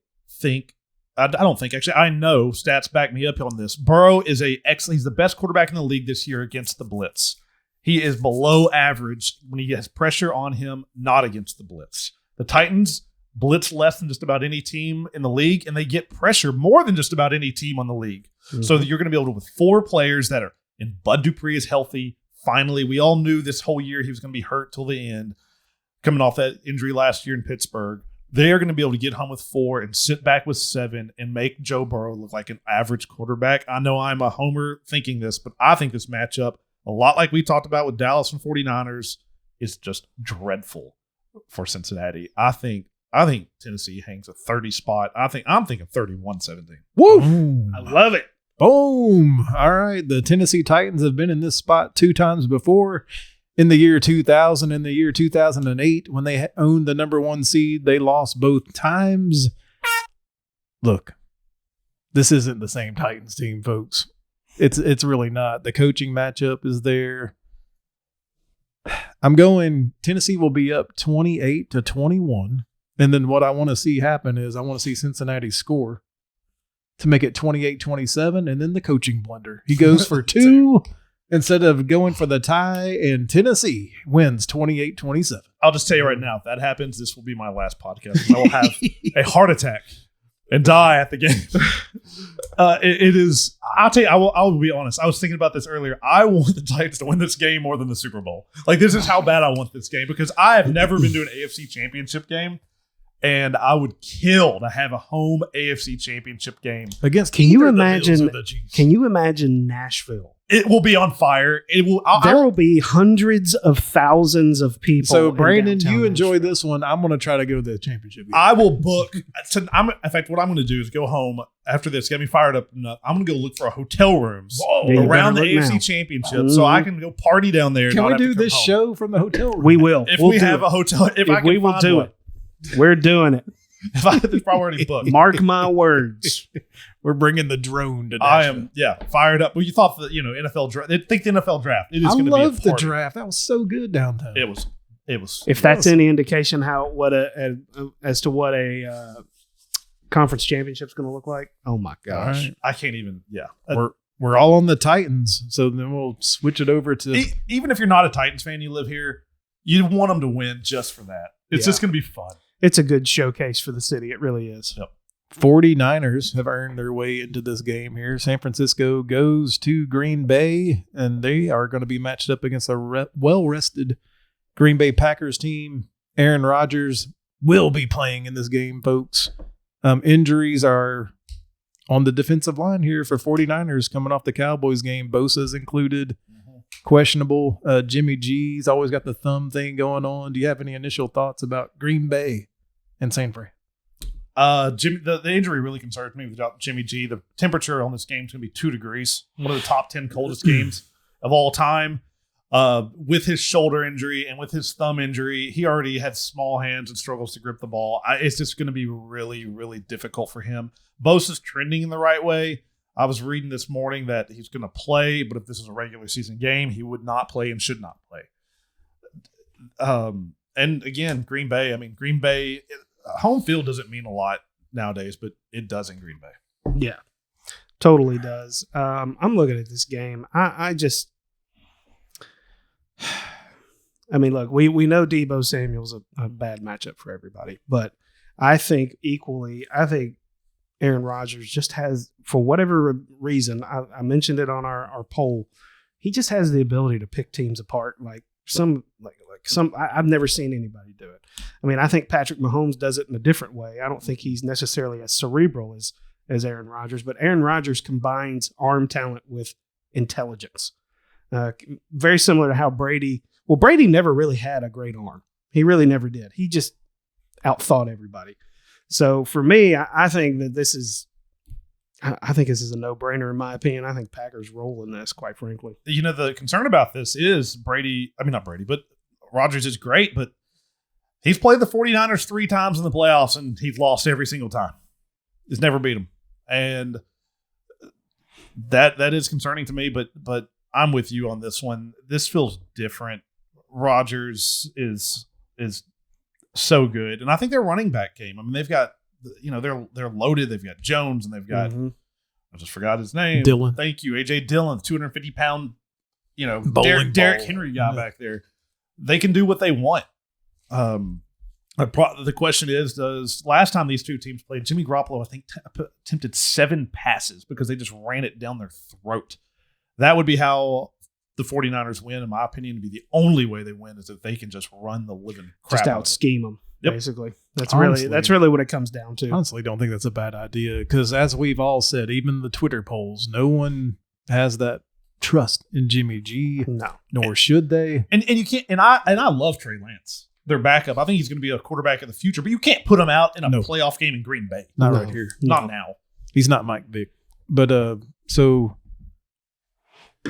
don't think, actually, I know stats back me up on this. Burrow is he's the best quarterback in the league this year against the blitz. He is below average when he has pressure on him, not against the blitz. The Titans blitz less than just about any team in the league, and they get pressure more than just about any team on the league. Mm-hmm. So you're going to be able to, with 4 players that are, and Bud Dupree is healthy. Finally, we all knew this whole year he was going to be hurt till the end, coming off that injury last year in Pittsburgh. They are going to be able to get home with 4 and sit back with 7 and make Joe Burrow look like an average quarterback. I know I'm a homer thinking this, but I think this matchup, a lot like we talked about with Dallas and 49ers, is just dreadful for Cincinnati. I think Tennessee hangs a 30 spot. I'm thinking 31-17. Woo! Boom. I love it. Boom. All right. The Tennessee Titans have been in this spot 2 times before. In the year 2000 and the year 2008, when they owned the number 1 seed, they lost both times. Look, this isn't the same Titans team, folks. It's really not. The coaching matchup is there. I'm going Tennessee will be up 28-21. And then what I want to see happen is I want to see Cincinnati score to make it 28-27, and then the coaching blunder. He goes for 2 instead of going for the tie, and Tennessee wins 28-27. I'll just tell you right now, if that happens, this will be my last podcast. I will have a heart attack and die at the game. It is. I'll tell you. I will be honest. I was thinking about this earlier. I want the Titans to win this game more than the Super Bowl. Like, this is how bad I want this game, because I have never been to an AFC Championship game, and I would kill to have a home AFC Championship game against. Can you imagine Nashville? It will be on fire. There will be hundreds of thousands of people. So, Brandon, you enjoy this one. I'm going to try to go to the championship game. I will book. In fact, what I'm going to do is go home after this, get me fired up enough. I'm going to go look for hotel rooms around the AFC Championship so I can go party down there. Can we do this show from the hotel room? We will. If we have a hotel, we will do it. We're doing it. It's probably already booked. Mark my words. We're bringing the drone to Nashville. I am, fired up. Well, you thought the NFL draft. Think the NFL draft. It is going to be. I love the draft. That was so good downtown. It was. If that's any indication as to what a conference championship is going to look like, oh my gosh, right. I can't even. Yeah, we're all on the Titans, so then we'll switch it over to. Even if you're not a Titans fan, you live here, you want them to win just for that. It's just going to be fun. It's a good showcase for the city. It really is. Yep. 49ers have earned their way into this game here. San Francisco goes to Green Bay, and they are going to be matched up against a well-rested Green Bay Packers team. Aaron Rodgers will be playing in this game, folks. Injuries are on the defensive line here for 49ers coming off the Cowboys game. Bosa's included. Questionable. Jimmy G's always got the thumb thing going on. Do you have any initial thoughts about Green Bay and San Fran? The injury really concerns me without Jimmy G. The temperature on this game is going to be 2 degrees. One of the top 10 coldest games of all time. With his shoulder injury and with his thumb injury, he already had small hands and struggles to grip the ball. It's just going to be really, really difficult for him. Bosa's trending in the right way. I was reading this morning that he's going to play, but if this is a regular season game, he would not play and should not play. And again, Green Bay, home field doesn't mean a lot nowadays, but it does in Green Bay. Yeah, totally does. I'm looking at this game. Look, we know Deebo Samuel's a bad matchup for everybody, but I think Aaron Rodgers just has, for whatever reason, I mentioned it on our poll, he just has the ability to pick teams apart I've never seen anybody do it. I think Patrick Mahomes does it in a different way. I don't think he's necessarily as cerebral as Aaron Rodgers, but Aaron Rodgers combines arm talent with intelligence. Very similar to how Brady never really had a great arm. He really never did. He just outthought everybody. So for me, I think that this is a no-brainer in my opinion. I think Packers roll in this, quite frankly. You know, the concern about this is not Brady, but Rodgers is great, but he's played the 49ers 3 times in the playoffs, and he's lost every single time. He's never beat them. And that is concerning to me, but I'm with you on this one. This feels different. Rodgers is so good. And I think their running back game, I mean, they've got, they're loaded. They've got Jones, and they've got, I just forgot his name. Dillon. Thank you. A.J. Dillon, 250-pound, Derrick Henry guy back there. They can do what they want. The question is, last time these two teams played, Jimmy Garoppolo, I think, attempted 7 passes because they just ran it down their throat. That would be how the 49ers win, in my opinion. To be the only way they win is if they can just run the living crap just out scheme them. Yep. Basically, that's really what it comes down to. Honestly, don't think that's a bad idea because, as we've all said, even the Twitter polls, no one has that trust in Jimmy G. No, nor should they. And you can't. And I love Trey Lance, their backup. I think he's going to be a quarterback in the future, but you can't put him out in a playoff game in Green Bay. Not right here. Not now. He's not Mike Vick. But so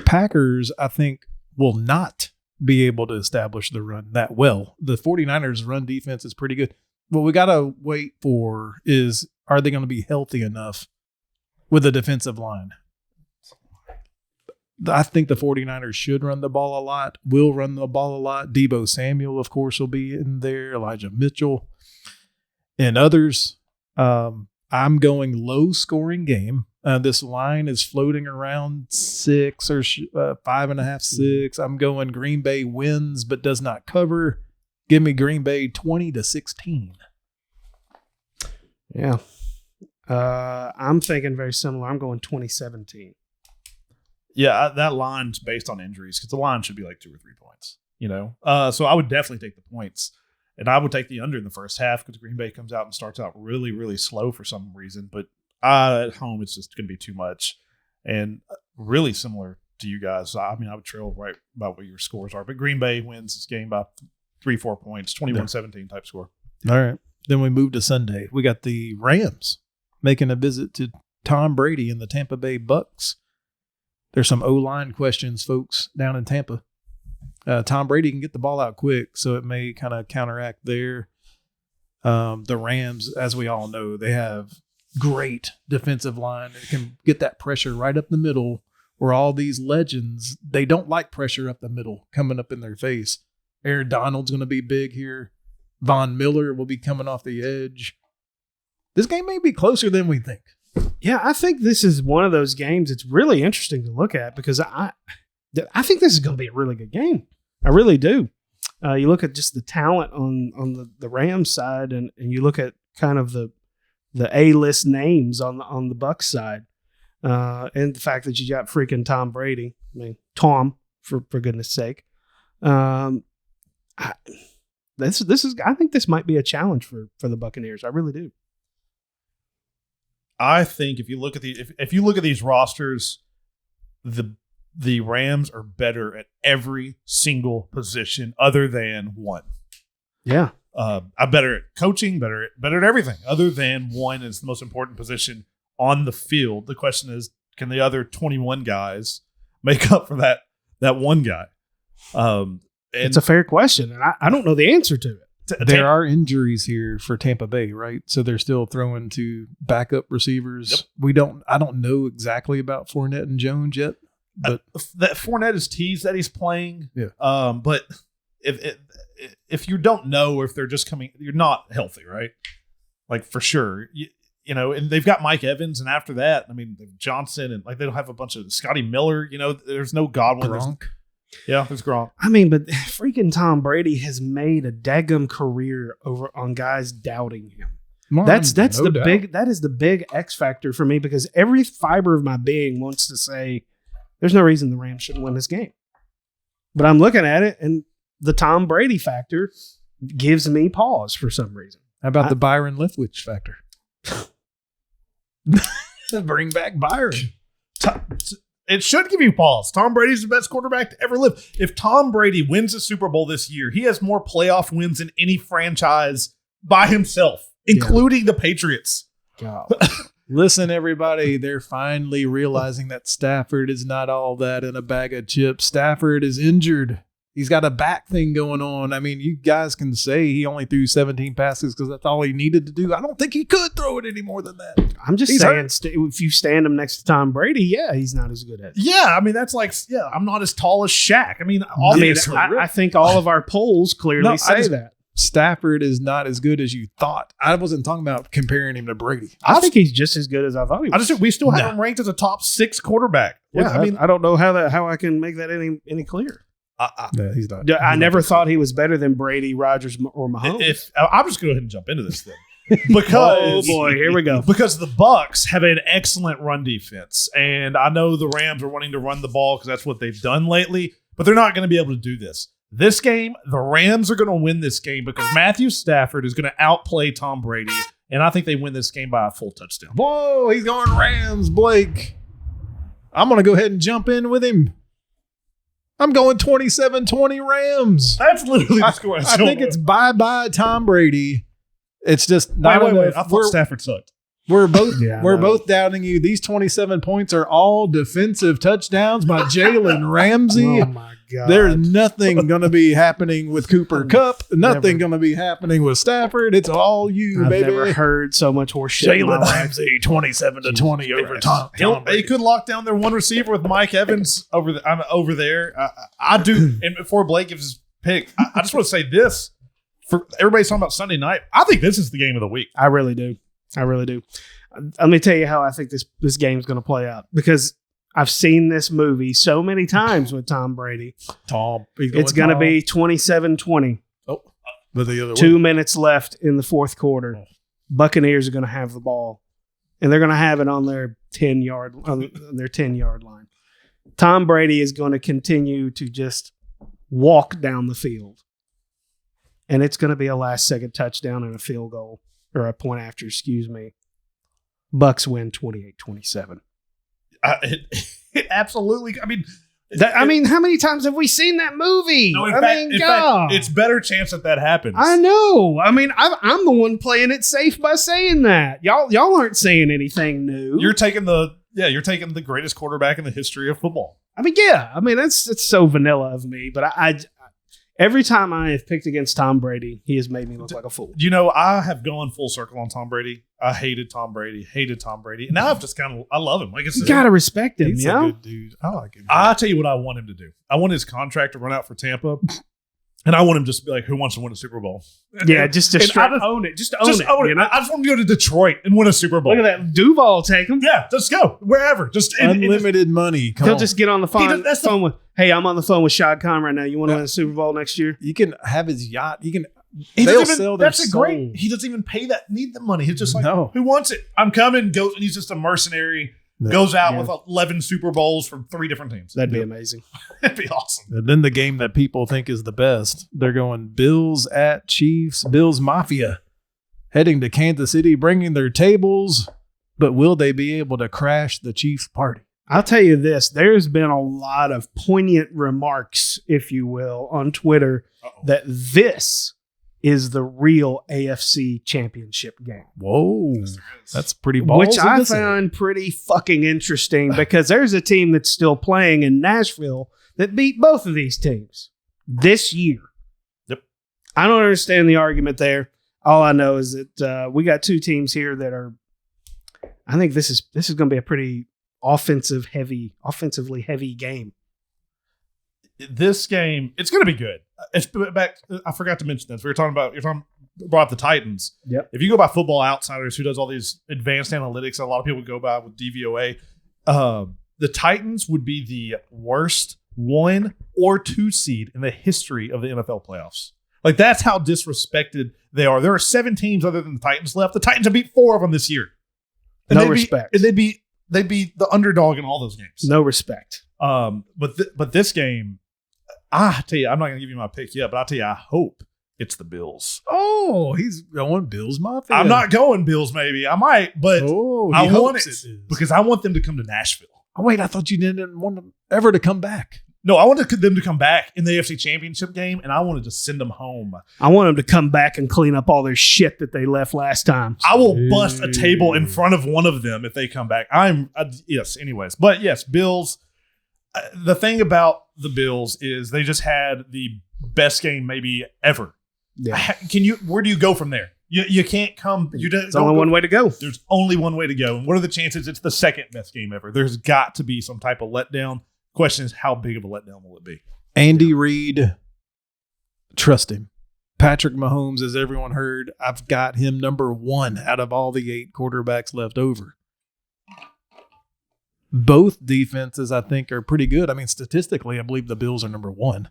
Packers, I think, will not be able to establish the run that well. The 49ers run defense is pretty good. What we got to wait for is, are they going to be healthy enough with the defensive line? I think the 49ers should run the ball a lot, will run the ball a lot. Deebo Samuel, of course, will be in there, Elijah Mitchell, and others. I'm going low-scoring game. This line is floating around 6 or 5.5, 6. I'm going Green Bay wins but does not cover. Give me Green Bay 20-16. Yeah. I'm thinking very similar. I'm going 2017. Yeah, that line's based on injuries because the line should be like 2 or 3 points, So I would definitely take the points. And I would take the under in the first half because Green Bay comes out and starts out really, really slow for some reason. But at home, it's just going to be too much. And really similar to you guys. I mean, I would trail right about what your scores are. But Green Bay wins this game by 3-4 points, 21-17 type score. All right. Then we move to Sunday. We got the Rams making a visit to Tom Brady and the Tampa Bay Bucs. There's some O-line questions, folks, down in Tampa. Tom Brady can get the ball out quick, so it may kind of counteract there. The Rams, as we all know, they have great defensive line. It can get that pressure right up the middle where all these legends, they don't like pressure up the middle coming up in their face. Aaron Donald's going to be big here. Von Miller will be coming off the edge. This game may be closer than we think. Yeah, I think this is one of those games it's really interesting to look at because I think this is going to be a really good game. I really do. You look at just the talent on the Rams side, and you look at kind of the A-list names on the Bucs side, and the fact that you got freaking Tom Brady. I mean, Tom, for goodness sake. I think this might be a challenge for the Buccaneers. I really do. I think if you look at these rosters, the Rams are better at every single position other than one. Yeah. I'm better at coaching, better at everything other than one is the most important position on the field. The question is, can the other 21 guys make up for that one guy? It's a fair question, and I don't know the answer to it. There are injuries here for Tampa Bay, right? So they're still throwing to backup receivers. Yep. I don't know exactly about Fournette and Jones yet. But that Fournette is teased that he's playing. Yeah. But if you don't know, or if they're just coming, you're not healthy, right? Like for sure, and they've got Mike Evans, and after that, I mean Johnson, and like they don't have a bunch of Scotty Miller. There's no Godwin. There's Gronk. I mean, but freaking Tom Brady has made a daggum career over on guys doubting him. That is the big X factor for me because every fiber of my being wants to say there's no reason the Rams shouldn't win this game. But I'm looking at it, and the Tom Brady factor gives me pause for some reason. How about the Byron Leftwich factor? Bring back Byron. It should give you pause. Tom Brady's the best quarterback to ever live. If Tom Brady wins the Super Bowl this year, he has more playoff wins than any franchise by himself, including the Patriots. God. Listen, everybody, they're finally realizing that Stafford is not all that in a bag of chips. Stafford is injured. He's got a back thing going on. I mean, you guys can say he only threw 17 passes because that's all he needed to do. I don't think he could throw it any more than that. I'm just saying, if you stand him next to Tom Brady, he's not as good at it. Yeah, I mean, that's like, I'm not as tall as Shaq. I mean, obviously. I think all of our polls clearly say that. Stafford is not as good as you thought. I wasn't talking about comparing him to Brady. I think he's just as good as I thought he was. We still have him ranked as a top 6 quarterback. Yeah, I mean, I don't know how I can make that any clearer. No, he's not. I never thought he was better than Brady, Rodgers, or Mahomes. I'm just going to go ahead and jump into this thing. Because, oh boy, here we go. Because the Bucs have an excellent run defense. And I know the Rams are wanting to run the ball because that's what they've done lately. But they're not going to be able to do this. This game, the Rams are going to win this game because Matthew Stafford is going to outplay Tom Brady. And I think they win this game by a full touchdown. Whoa, he's going Rams, Blake. I'm going to go ahead and jump in with him. I'm going 27-20 Rams. That's literally the score. I think it's bye-bye Tom Brady. It's just not wait. I thought Stafford sucked. We're both doubting you. These 27 points are all defensive touchdowns by Jalen Ramsey. Oh my God. There's nothing going to be happening with Cooper Kupp. Nothing going to be happening with Stafford. It's all you, I've baby. never heard so much horse shit. Jalen Ramsey, 27-20 over Tom. They could lock down their one receiver with Mike Evans over there. I do. And before Blake gives his pick, I just want to say this. For everybody's talking about Sunday night, I think this is the game of the week. I really do. Let me tell you how I think this game's going to play out, because I've seen this movie so many times with Tom Brady. It's going to be 27-20. Oh, but the other 2 minutes left in the fourth quarter. Buccaneers are going to have the ball, and they're going to have it on their 10-yard line. Tom Brady is going to continue to just walk down the field, and it's going to be a last-second touchdown and a field goal, or a point after. Excuse me. Bucs win 28-27. It absolutely. I mean, how many times have we seen that movie? No, in fact, it's better chance that happens. I know. I mean, I'm the one playing it safe by saying that. Y'all aren't saying anything new. You're taking the greatest quarterback in the history of football. I mean, yeah. I mean, it's so vanilla of me, but I every time I have picked against Tom Brady, he has made me look like a fool. You know, I have gone full circle on Tom Brady. I hated Tom Brady. And now I've just I love him. Like I said, you gotta respect him. He's a good dude. I like him. I'll tell you what I want him to do. I want his contract to run out for Tampa. And I want him just to be like, who wants to win a Super Bowl? Yeah, just own it. Just own it. You know? I just want him to go to Detroit and win a Super Bowl. Look at that. Duval take him. Yeah, just go. Wherever. Just unlimited money. He'll just get on the phone. Hey, I'm on the phone with Shad Khan right now. You want to win a Super Bowl next year? You can have his yacht. You can. He doesn't even need the money. He's just like, who wants it? I'm coming. Goes, and he's just a mercenary. Goes out with 11 Super Bowls from 3 different teams. That'd be amazing. That'd be awesome. And then the game that people think is the best, they're going Bills at Chiefs. Bills Mafia heading to Kansas City, bringing their tables. But will they be able to crash the Chiefs party? I'll tell you this. There's been a lot of poignant remarks, if you will, on Twitter that this is the real AFC championship game. Whoa. That's pretty ballsy. Which I found pretty fucking interesting, because there's a team that's still playing in Nashville that beat both of these teams this year. Yep. I don't understand the argument there. All I know is that we got 2 teams here that are, I think this is going to be a pretty offensively heavy game. This game, it's going to be good. I forgot to mention this. We were talking about, brought up the Titans. Yep. If you go by Football Outsiders, who does all these advanced analytics, a lot of people go by with DVOA. The Titans would be the worst 1 or 2 seed in the history of the NFL playoffs. Like, that's how disrespected they are. There are 7 teams other than the Titans left. The Titans have beat 4 of them this year. And no respect. They'd be the underdog in all those games. No respect. But this game, I tell you, I'm not going to give you my pick yet, but I'll tell you, I hope it's the Bills. Oh, he's going Bills Mafia. I'm not going Bills, maybe. I might, but I want it because I want them to come to Nashville. Oh, wait, I thought you didn't want them ever to come back. No, I wanted them to come back in the AFC Championship game, and I wanted to send them home. I want them to come back and clean up all their shit that they left last time. I will bust a table in front of one of them if they come back. Yes, anyways. But yes, Bills. The thing about the Bills is they just had the best game maybe ever. Yeah. Where do you go from there? You can't come. There's only one way to go. There's only one way to go. And what are the chances it's the second best game ever? There's got to be some type of letdown. Question is, how big of a letdown will it be? Andy Reid, trust him. Patrick Mahomes, as everyone heard, I've got him number 1 out of all the 8 quarterbacks left over. Both defenses, I think, are pretty good. I mean, statistically, I believe the Bills are number 1.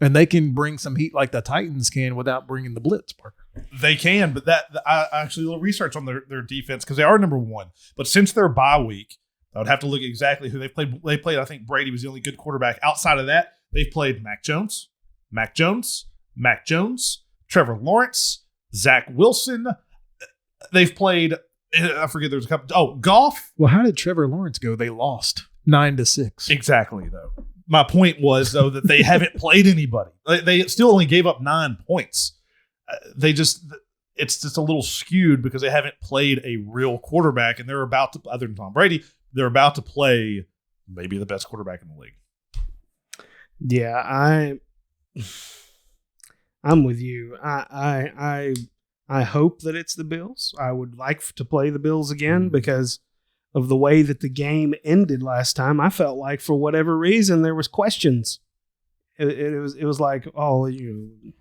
And they can bring some heat like the Titans can without bringing the blitz, Parker. They can, but I actually a little research on their defense because they are number 1. But since their bye week, I would have to look exactly who they played. They played, I think Brady was the only good quarterback. Outside of that, they've played Mac Jones, Trevor Lawrence, Zach Wilson. They've played, I forget, there's a couple. Oh, Goff. Well, how did Trevor Lawrence go? They lost 9-6. Exactly, though. My point was, though, that they haven't played anybody. They still only gave up 9 points. It's just a little skewed because they haven't played a real quarterback, and they're about to, other than Tom Brady, they're about to play maybe the best quarterback in the league. Yeah, I'm with you. I hope that it's the Bills. I would like to play the Bills again because of the way that the game ended last time. I felt like for whatever reason there was questions. It was like, oh, you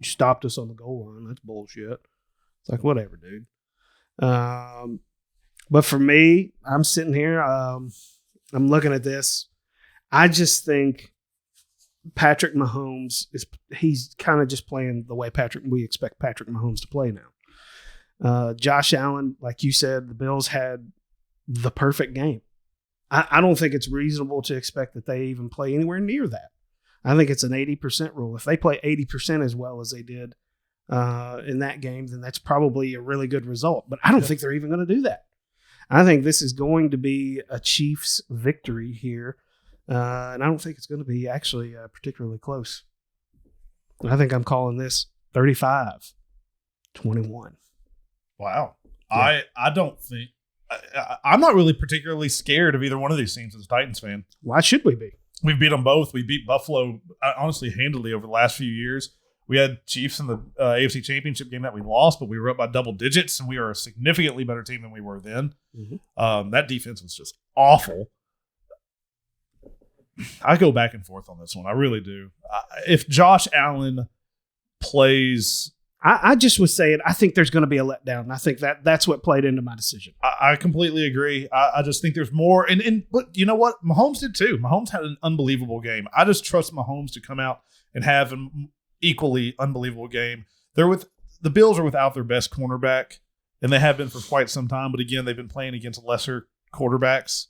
stopped us on the goal line. That's bullshit. It's like, whatever, dude. But for me, I'm sitting here. I'm looking at this. I just think Patrick Mahomes he's kind of just playing the way we expect Patrick Mahomes to play now. Josh Allen, like you said, the Bills had the perfect game. I don't think it's reasonable to expect that they even play anywhere near that. I think it's an 80% rule. If they play 80% as well as they did in that game, then that's probably a really good result. But I don't think they're even going to do that. I think this is going to be a Chiefs victory here. And I don't think it's going to be actually particularly close. I think I'm calling this 35-21. Wow. Yeah. I don't think I'm not really particularly scared of either one of these teams as a Titans fan. Why should we be? We've beat them both. We beat Buffalo, honestly, handily over the last few years. We had Chiefs in the AFC Championship game that we lost, but we were up by double digits, and we are a significantly better team than we were then. Mm-hmm. That defense was just awful. I go back and forth on this one. I really do. If Josh Allen plays... I just was saying, I think there's going to be a letdown. I think that's what played into my decision. I completely agree. I just think there's more. But you know what? Mahomes did too. Mahomes had an unbelievable game. I just trust Mahomes to come out and have an equally unbelievable game. The Bills are without their best cornerback, and they have been for quite some time. But again, they've been playing against lesser quarterbacks.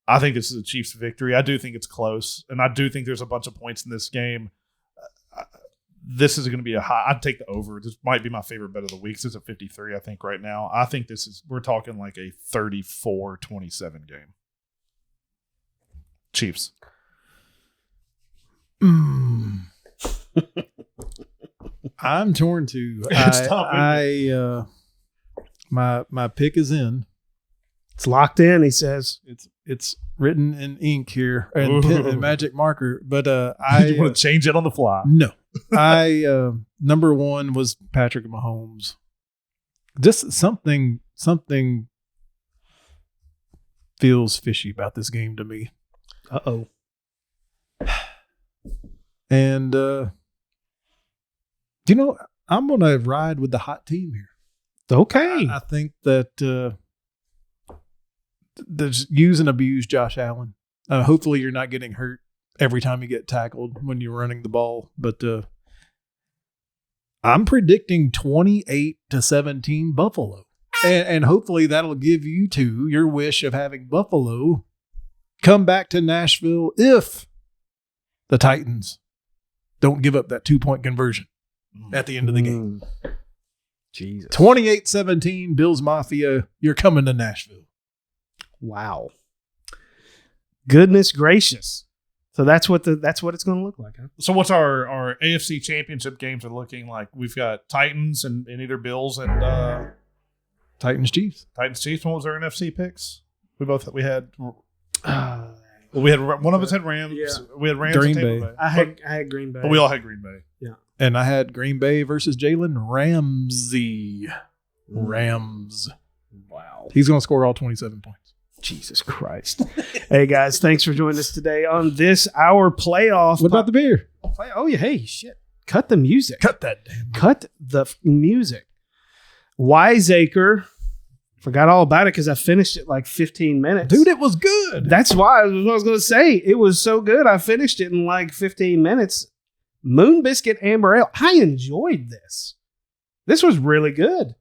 I think this is a Chiefs victory. I do think it's close, and I do think there's a bunch of points in this game. This is going to be a high. I'd take the over. This might be my favorite bet of the week. This is a 53, I think, right now. I think we're talking like a 34-27 game. Chiefs. I'm torn too. My pick is in. It's locked in, he says. It's written in ink here and pen and magic marker. But you want to change it on the fly? No. Number 1 was Patrick Mahomes. Just something feels fishy about this game to me. Uh-oh. And I'm going to ride with the hot team here. Okay. I think that there's use and abuse Josh Allen. Hopefully you're not getting hurt every time you get tackled when you're running the ball. But I'm predicting 28-17 Buffalo. And hopefully that'll give you two your wish of having Buffalo come back to Nashville if the Titans don't give up that 2-point conversion at the end of the game. Jesus. 28-17 Bills Mafia, you're coming to Nashville. Wow. Goodness gracious. So that's what it's going to look like. Huh? So what's our AFC Championship games are looking like? We've got Titans and either Bills and Titans Chiefs. Titans Chiefs. What was our NFC picks? We had. Well, we had one of us had Rams. Yeah. We had Rams. Green and Tampa Bay. Bay. I had Green Bay. But we all had Green Bay. Yeah. And I had Green Bay versus Jalen Ramsey. Rams. Wow. He's going to score all 27 points. Jesus Christ. Hey, guys, thanks for joining us today on this, our playoff. What about the beer? Oh, yeah. Hey, shit. Cut the music. Cut that damn. Cut the music. Wiseacre. Forgot all about it because I finished it like 15 minutes. Dude, it was good. That's why I was going to say. It was so good. I finished it in like 15 minutes. Moon Biscuit Amber Ale. I enjoyed this. This was really good.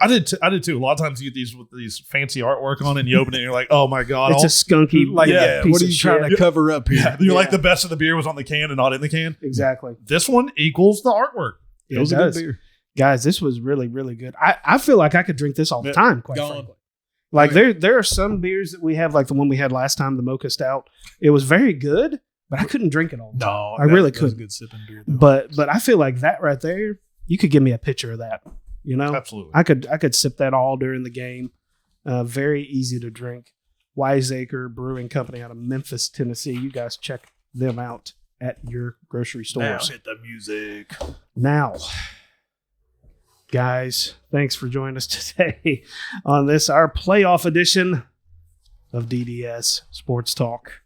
I did too. A lot of times you get these with these fancy artwork on it and you open it and you're like, oh my God. It's a skunky piece what are of you trying to cover up here? Yeah, you're like the best of the beer was on the can and not in the can. Exactly. This one equals the artwork. It was a good beer. Guys, this was really, really good. I feel like I could drink this all the time, quite Gone. frankly. Like there are some beers that we have, like the one we had last time, the Mocha Stout. It was very good, but I couldn't drink it all the time. No, I really that was couldn't. a good sipping beer, though. But I feel like that right there, you could give me a picture of that. You know, Absolutely. I could sip that all during the game. Very easy to drink. Wiseacre Brewing Company out of Memphis, Tennessee. You guys check them out at your grocery Now stores. hit the music. Now, guys, thanks for joining us today on this, our playoff edition of DDS Sports Talk.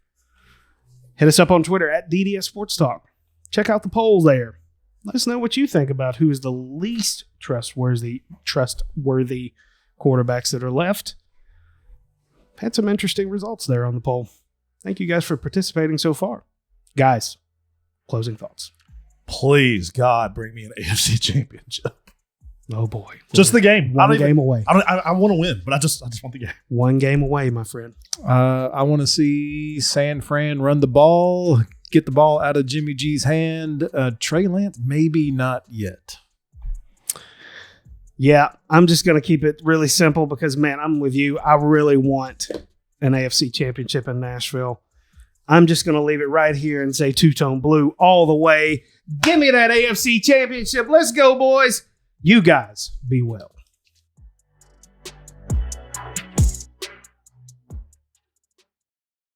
Hit us up on Twitter at DDS Sports Talk. Check out the poll there. Let us know what you think about who is the least trustworthy quarterbacks that are left. Had some interesting results there on the poll. Thank you guys for participating so far. Guys, closing thoughts. Please, God, bring me an AFC Championship. Oh, boy. Just the game. One game away. I want to win, but I just want the game. One game away, my friend. I want to see San Fran run the ball, get the ball out of Jimmy G's hand. Trey Lance, maybe not yet. Yeah, I'm just going to keep it really simple because, man, I'm with you. I really want an AFC championship in Nashville. I'm just going to leave it right here and say two-tone blue all the way. Give me that AFC championship. Let's go, boys. You guys be well.